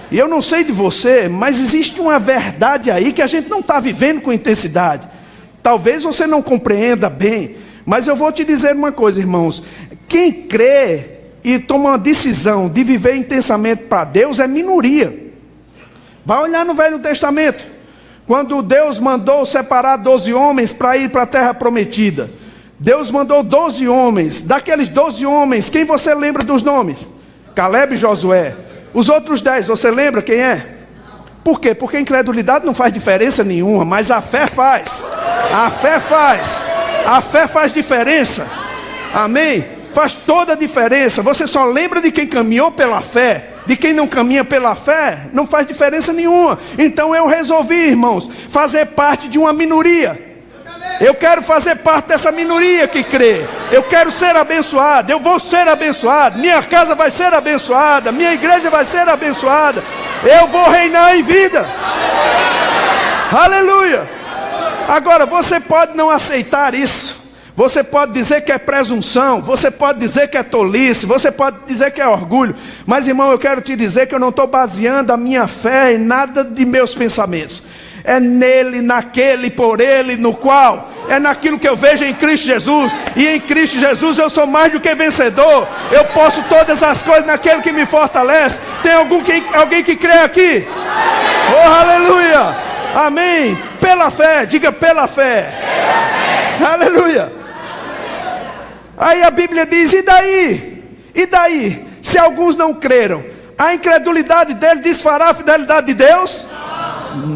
Speaker 1: E eu não sei de você, mas existe uma verdade aí que a gente não está vivendo com intensidade. Talvez você não compreenda bem, mas eu vou te dizer uma coisa, irmãos. Quem crê e toma uma decisão de viver intensamente para Deus é minoria. Vai olhar no Velho Testamento. Quando Deus mandou separar 12 homens para ir para a terra prometida. Deus mandou 12 homens. Daqueles 12 homens, quem você lembra dos nomes? Caleb e Josué. Os outros 10, você lembra quem é? Por quê? Porque a incredulidade não faz diferença nenhuma, mas a fé faz. A fé faz. A fé faz diferença. Amém? Faz toda a diferença. Você só lembra de quem caminhou pela fé de quem não caminha pela fé, não faz diferença nenhuma. Então eu resolvi, irmãos, fazer parte de uma minoria. Eu quero fazer parte dessa minoria que crê. Eu quero ser abençoado, eu vou ser abençoado. Minha casa vai ser abençoada, minha igreja vai ser abençoada. Eu vou reinar em vida. Aleluia. Agora, você pode não aceitar isso. Você pode dizer que é presunção, você pode dizer que é tolice, você pode dizer que é orgulho. Mas, irmão, eu quero te dizer que eu não estou baseando a minha fé em nada de meus pensamentos. É nele, naquele, por ele, no qual. É naquilo que eu vejo em Cristo Jesus. E em Cristo Jesus eu sou mais do que vencedor. Eu posso todas as coisas naquele que me fortalece. Tem alguém que crê aqui? Oh, aleluia! Amém! Pela fé, diga pela fé. Aleluia! Aí a Bíblia diz, e daí? E daí? Se alguns não creram, a incredulidade deles desfará a fidelidade de Deus?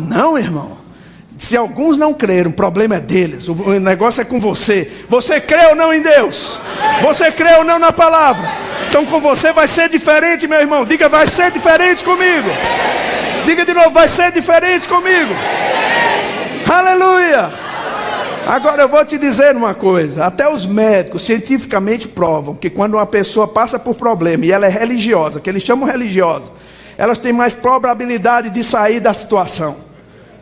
Speaker 1: Não, irmão. Se alguns não creram, o problema é deles. O negócio é com você. Você crê ou não em Deus? Você crê ou não na palavra? Então com você vai ser diferente, meu irmão. Diga, vai ser diferente comigo. Diga de novo, vai ser diferente comigo. Aleluia! Agora eu vou te dizer uma coisa. Até os médicos cientificamente provam que quando uma pessoa passa por problema e ela é religiosa, que eles chamam religiosa, elas têm mais probabilidade de sair da situação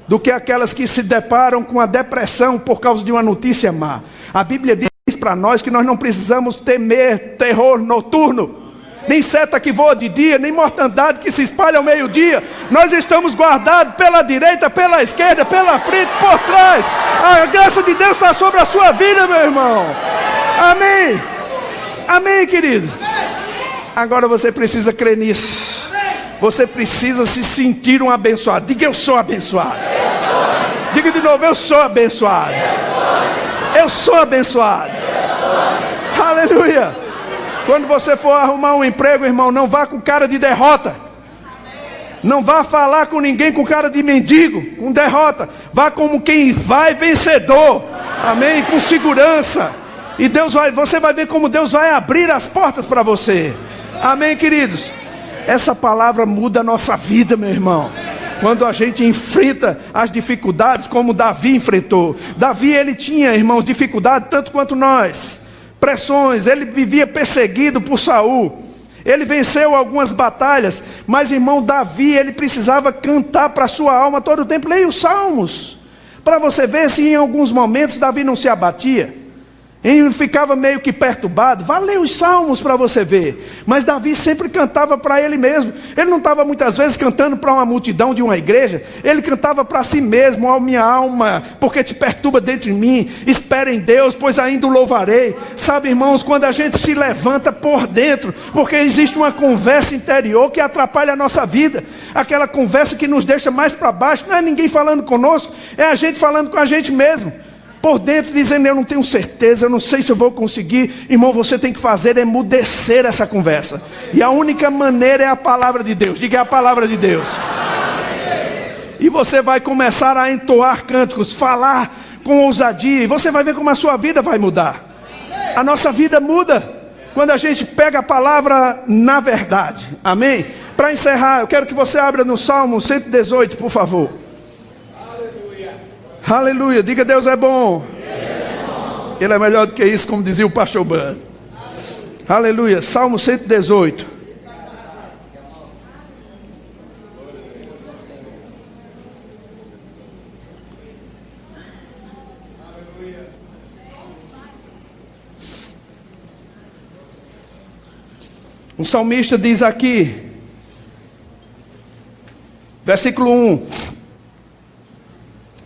Speaker 1: do que aquelas que se deparam com a depressão por causa de uma notícia má. A Bíblia diz para nós que nós não precisamos temer terror noturno, nem seta que voa de dia, nem mortandade que se espalha ao meio-dia. Nós estamos guardados pela direita, pela esquerda, pela frente, por trás. A graça de Deus está sobre a sua vida, meu irmão. Amém. Amém, querido. Agora você precisa crer nisso. Você precisa se sentir um abençoado. Diga, eu sou abençoado. Diga de novo, eu sou abençoado. Eu sou abençoado. Aleluia. Quando você for arrumar um emprego, irmão, não vá com cara de derrota. Não vá falar com ninguém com cara de mendigo, com derrota. Vá como quem vai vencedor. Amém? Com segurança. E você vai ver como Deus vai abrir as portas para você. Amém, queridos? Essa palavra muda a nossa vida, meu irmão. Quando a gente enfrenta as dificuldades como Davi enfrentou. Davi, ele tinha, irmãos, dificuldade tanto quanto nós. Pressões, ele vivia perseguido por Saul. Ele venceu algumas batalhas, mas, irmão, Davi, ele precisava cantar para a sua alma todo o tempo. Leia os Salmos, para você ver se em alguns momentos Davi não se abatia. Ele ficava meio que perturbado. Vá ler os Salmos para você ver. Mas Davi sempre cantava para ele mesmo. Ele não estava muitas vezes cantando para uma multidão de uma igreja. Ele cantava para si mesmo. Ó minha alma, porque te perturba dentro de mim. Espera em Deus, pois ainda o louvarei. Sabe, irmãos, quando a gente se levanta por dentro, porque existe uma conversa interior que atrapalha a nossa vida. Aquela conversa que nos deixa mais para baixo. Não é ninguém falando conosco, é a gente falando com a gente mesmo. Por dentro dizendo, eu não tenho certeza, eu não sei se eu vou conseguir. Irmão, você tem que fazer emudecer essa conversa. E a única maneira é a palavra de Deus. Diga, é a palavra de Deus. E você vai começar a entoar cânticos, falar com ousadia. E você vai ver como a sua vida vai mudar. A nossa vida muda quando a gente pega a palavra na verdade. Amém? Para encerrar, eu quero que você abra no Salmo 118, por favor. Aleluia, diga, Deus é bom. Ele é melhor do que isso, como dizia o pastor Ban. Aleluia, Salmo 118. O salmista diz aqui, versículo 1.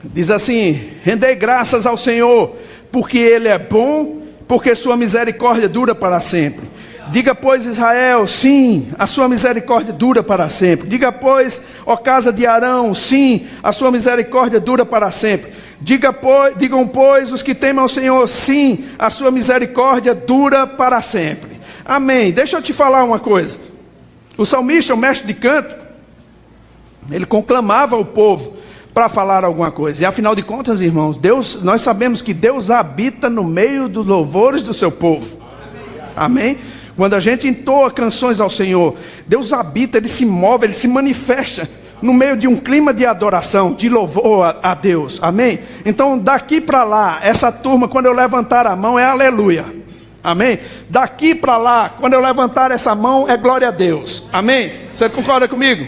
Speaker 1: Diz assim, rendei graças ao Senhor, porque Ele é bom, porque sua misericórdia dura para sempre. Diga, pois, Israel, sim, a sua misericórdia dura para sempre. Diga, pois, ó casa de Arão, sim, a sua misericórdia dura para sempre. Digam, pois, os que temem ao Senhor, sim, a sua misericórdia dura para sempre. Amém. Deixa eu te falar uma coisa. O salmista, o mestre de canto, ele conclamava o povo para falar alguma coisa. E afinal de contas, irmãos, nós sabemos que Deus habita no meio dos louvores do seu povo. Amém? Quando a gente entoa canções ao Senhor, Deus habita, Ele se move, Ele se manifesta no meio de um clima de adoração, de louvor a Deus, amém? Então daqui para lá, essa turma, quando eu levantar a mão, é aleluia, amém? Daqui para lá, quando eu levantar essa mão, é glória a Deus, amém? Você concorda comigo?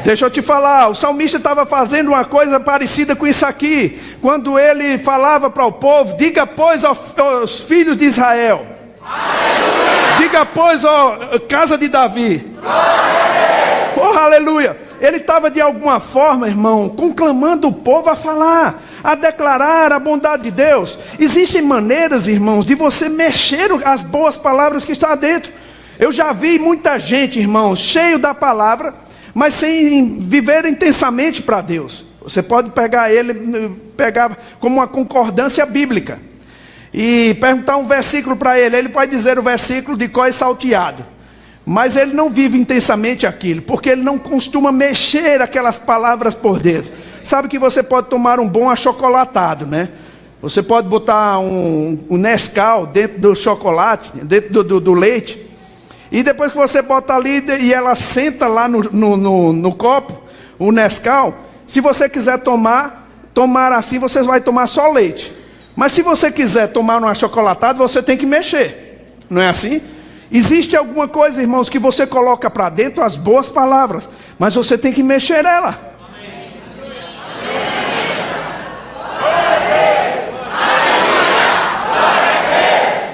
Speaker 1: Deixa eu te falar, o salmista estava fazendo uma coisa parecida com isso aqui, quando ele falava para o povo: diga pois aos filhos de Israel, aleluia! Diga pois, ó casa de Davi, oh, aleluia! Ele estava de alguma forma, irmão, conclamando o povo a falar, a declarar a bondade de Deus. Existem maneiras, irmãos, de você mexer as boas palavras que estão dentro. Eu já vi muita gente, irmãos, cheio da palavra, mas sem viver intensamente para Deus. Você pode pegar como uma concordância bíblica e perguntar um versículo para ele. Ele vai dizer o versículo de cor salteado, mas ele não vive intensamente aquilo, porque ele não costuma mexer aquelas palavras por dentro. Sabe que você pode tomar um bom achocolatado, né? Você pode botar um Nescau dentro do chocolate, dentro do leite, e depois que você bota ali e ela senta lá no copo, o Nescau, se você quiser tomar assim, você vai tomar só leite. Mas se você quiser tomar um achocolatado, você tem que mexer. Não é assim? Existe alguma coisa, irmãos, que você coloca para dentro as boas palavras, mas você tem que mexer ela.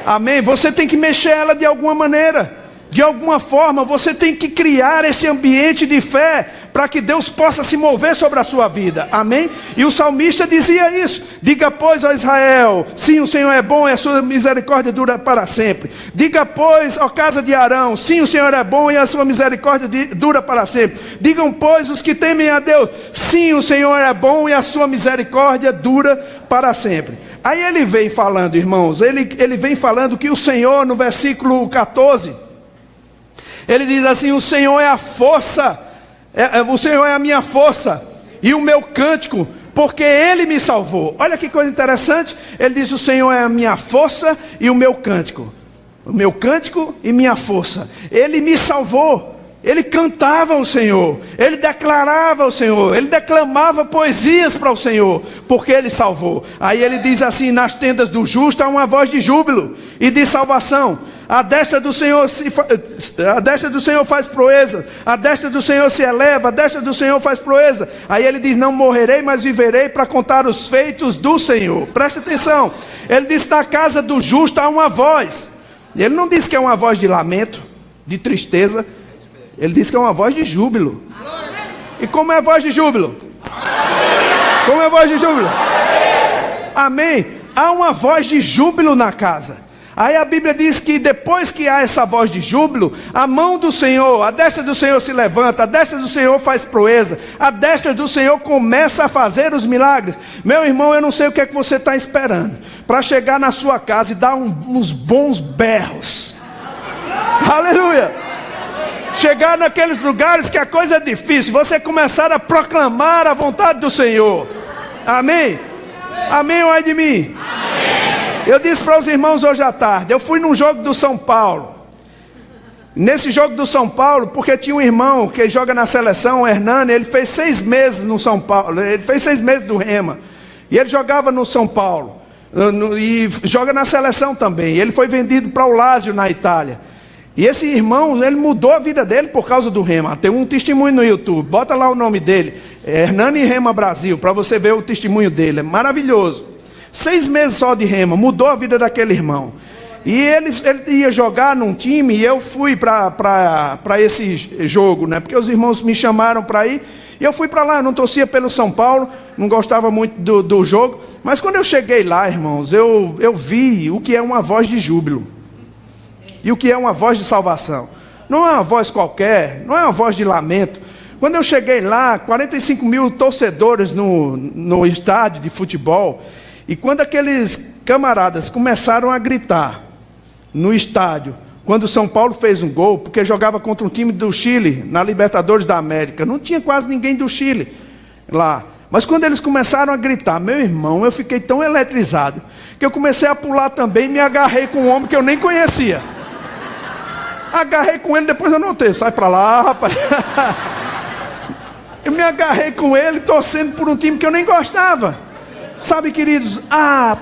Speaker 1: Amém? Você tem que mexer ela de alguma maneira. De alguma forma, você tem que criar esse ambiente de fé para que Deus possa se mover sobre a sua vida, amém? E o salmista dizia isso: diga pois a Israel, sim, o Senhor é bom e a sua misericórdia dura para sempre. Diga pois, ó casa de Arão, sim, o Senhor é bom e a sua misericórdia dura para sempre. Digam pois os que temem a Deus, sim, o Senhor é bom e a sua misericórdia dura para sempre. Aí ele vem falando, irmãos, ele vem falando que o Senhor, no versículo 14, ele diz assim: o Senhor é a força, o Senhor é a minha força e o meu cântico, porque Ele me salvou. Olha que coisa interessante. Ele diz: o Senhor é a minha força e o meu cântico e minha força. Ele me salvou. Ele cantava o Senhor, ele declarava o Senhor, ele declamava poesias para o Senhor, porque ele salvou. Aí ele diz assim: nas tendas do justo há uma voz de júbilo e de salvação. A destra do Senhor faz proeza, a destra do Senhor se eleva, a destra do Senhor faz proeza. Aí ele diz: não morrerei, mas viverei para contar os feitos do Senhor. Presta atenção, ele diz: na casa do justo há uma voz. Ele não diz que é uma voz de lamento, de tristeza. Ele diz que é uma voz de júbilo. E como é a voz de júbilo? Como é a voz de júbilo? Amém. Há uma voz de júbilo na casa. Aí a Bíblia diz que depois que há essa voz de júbilo, a mão do Senhor, a destra do Senhor se levanta, a destra do Senhor faz proeza, a destra do Senhor começa a fazer os milagres. Meu irmão, eu não sei o que é que você está esperando para chegar na sua casa e dar uns bons berros. Aleluia! Chegar naqueles lugares que a coisa é difícil, você começar a proclamar a vontade do Senhor. Amém? Amém ou ai de mim? Amém. Eu disse para os irmãos hoje à tarde, eu fui num jogo do São Paulo. Nesse jogo do São Paulo, porque tinha um irmão que joga na seleção, o Hernani, ele fez 6 meses no São Paulo, ele fez 6 meses do Rema, e ele jogava no São Paulo, e joga na seleção também. Ele foi vendido para o Lazio na Itália. E esse irmão, ele mudou a vida dele por causa do Rema. Tem um testemunho no YouTube, bota lá o nome dele, Hernani Rema Brasil, para você ver o testemunho dele, é maravilhoso. 6 meses só de Rema, mudou a vida daquele irmão. E ele ia jogar num time, e eu fui para esse jogo, né? Porque os irmãos me chamaram para ir, e eu fui para lá. Eu não torcia pelo São Paulo, não gostava muito do jogo, mas quando eu cheguei lá, irmãos, eu vi o que é uma voz de júbilo. E o que é uma voz de salvação? Não é uma voz qualquer, não é uma voz de lamento. Quando eu cheguei lá, 45 mil torcedores no estádio de futebol, e quando aqueles camaradas começaram a gritar no estádio, quando o São Paulo fez um gol, porque jogava contra um time do Chile, na Libertadores da América, não tinha quase ninguém do Chile lá, Mas quando eles começaram a gritar, meu irmão, eu fiquei tão eletrizado, que eu comecei a pular também e me agarrei com um homem que eu nem conhecia. Agarrei com ele, depois eu notei, sai pra lá, rapaz. Eu me agarrei com ele, torcendo por um time que eu nem gostava. Sabe, queridos, a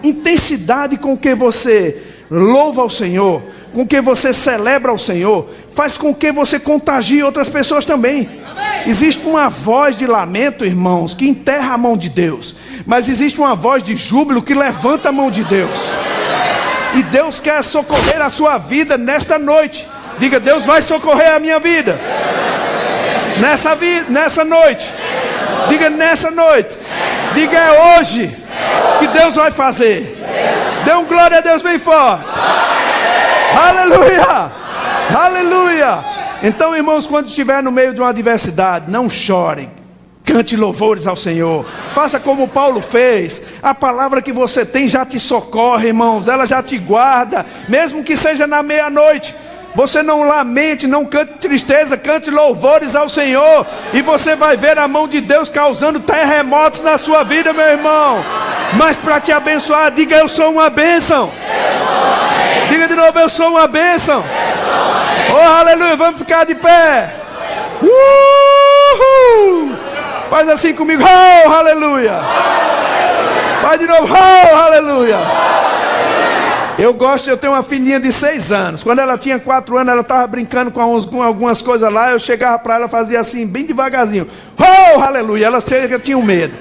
Speaker 1: intensidade com que você louva ao Senhor, com que você celebra ao Senhor, faz com que você contagie outras pessoas também. Existe uma voz de lamento, irmãos, que enterra a mão de Deus. Mas existe uma voz de júbilo que levanta a mão de Deus. E Deus quer socorrer a sua vida nesta noite. Diga, Deus vai socorrer a minha vida. Nessa noite. Diga, nessa noite. Diga, é hoje que Deus vai fazer. Dê um glória a Deus bem forte. Aleluia. Aleluia. Então, irmãos, quando estiver no meio de uma adversidade, não chore. Cante louvores ao Senhor. Faça como Paulo fez. A palavra que você tem já te socorre, irmãos. Ela já te guarda. Mesmo que seja na meia-noite. Você não lamente, não cante tristeza, cante louvores ao Senhor. E você vai ver a mão de Deus causando terremotos na sua vida, meu irmão. Mas para te abençoar, diga, eu sou uma bênção. Diga de novo, eu sou uma bênção. Oh, aleluia, vamos ficar de pé. Faz assim comigo, oh, aleluia. Faz de novo, oh, aleluia. Eu tenho uma filhinha de 6 anos. Quando ela tinha 4 anos, ela estava brincando com algumas coisas lá. Eu chegava para ela, fazia assim, bem devagarzinho. Oh, aleluia. Ela chega, tinha um medo.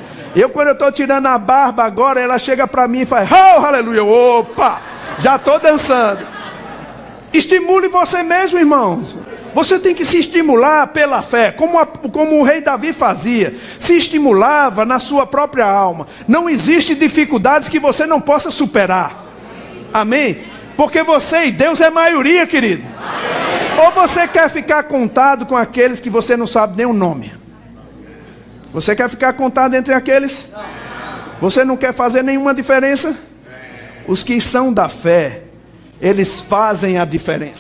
Speaker 1: Quando eu estou tirando a barba agora, ela chega para mim e faz, oh, aleluia. Opa, já estou dançando. Estimule você mesmo, irmãos. Você tem que se estimular pela fé, como o rei Davi fazia. Se estimulava na sua própria alma. Não existe dificuldades que você não possa superar. Amém? Porque você e Deus é maioria, querido. Amém. Ou você quer ficar contado com aqueles que você não sabe nem o nome? Você quer ficar contado entre aqueles? Você não quer fazer nenhuma diferença? Os que são da fé, eles fazem a diferença.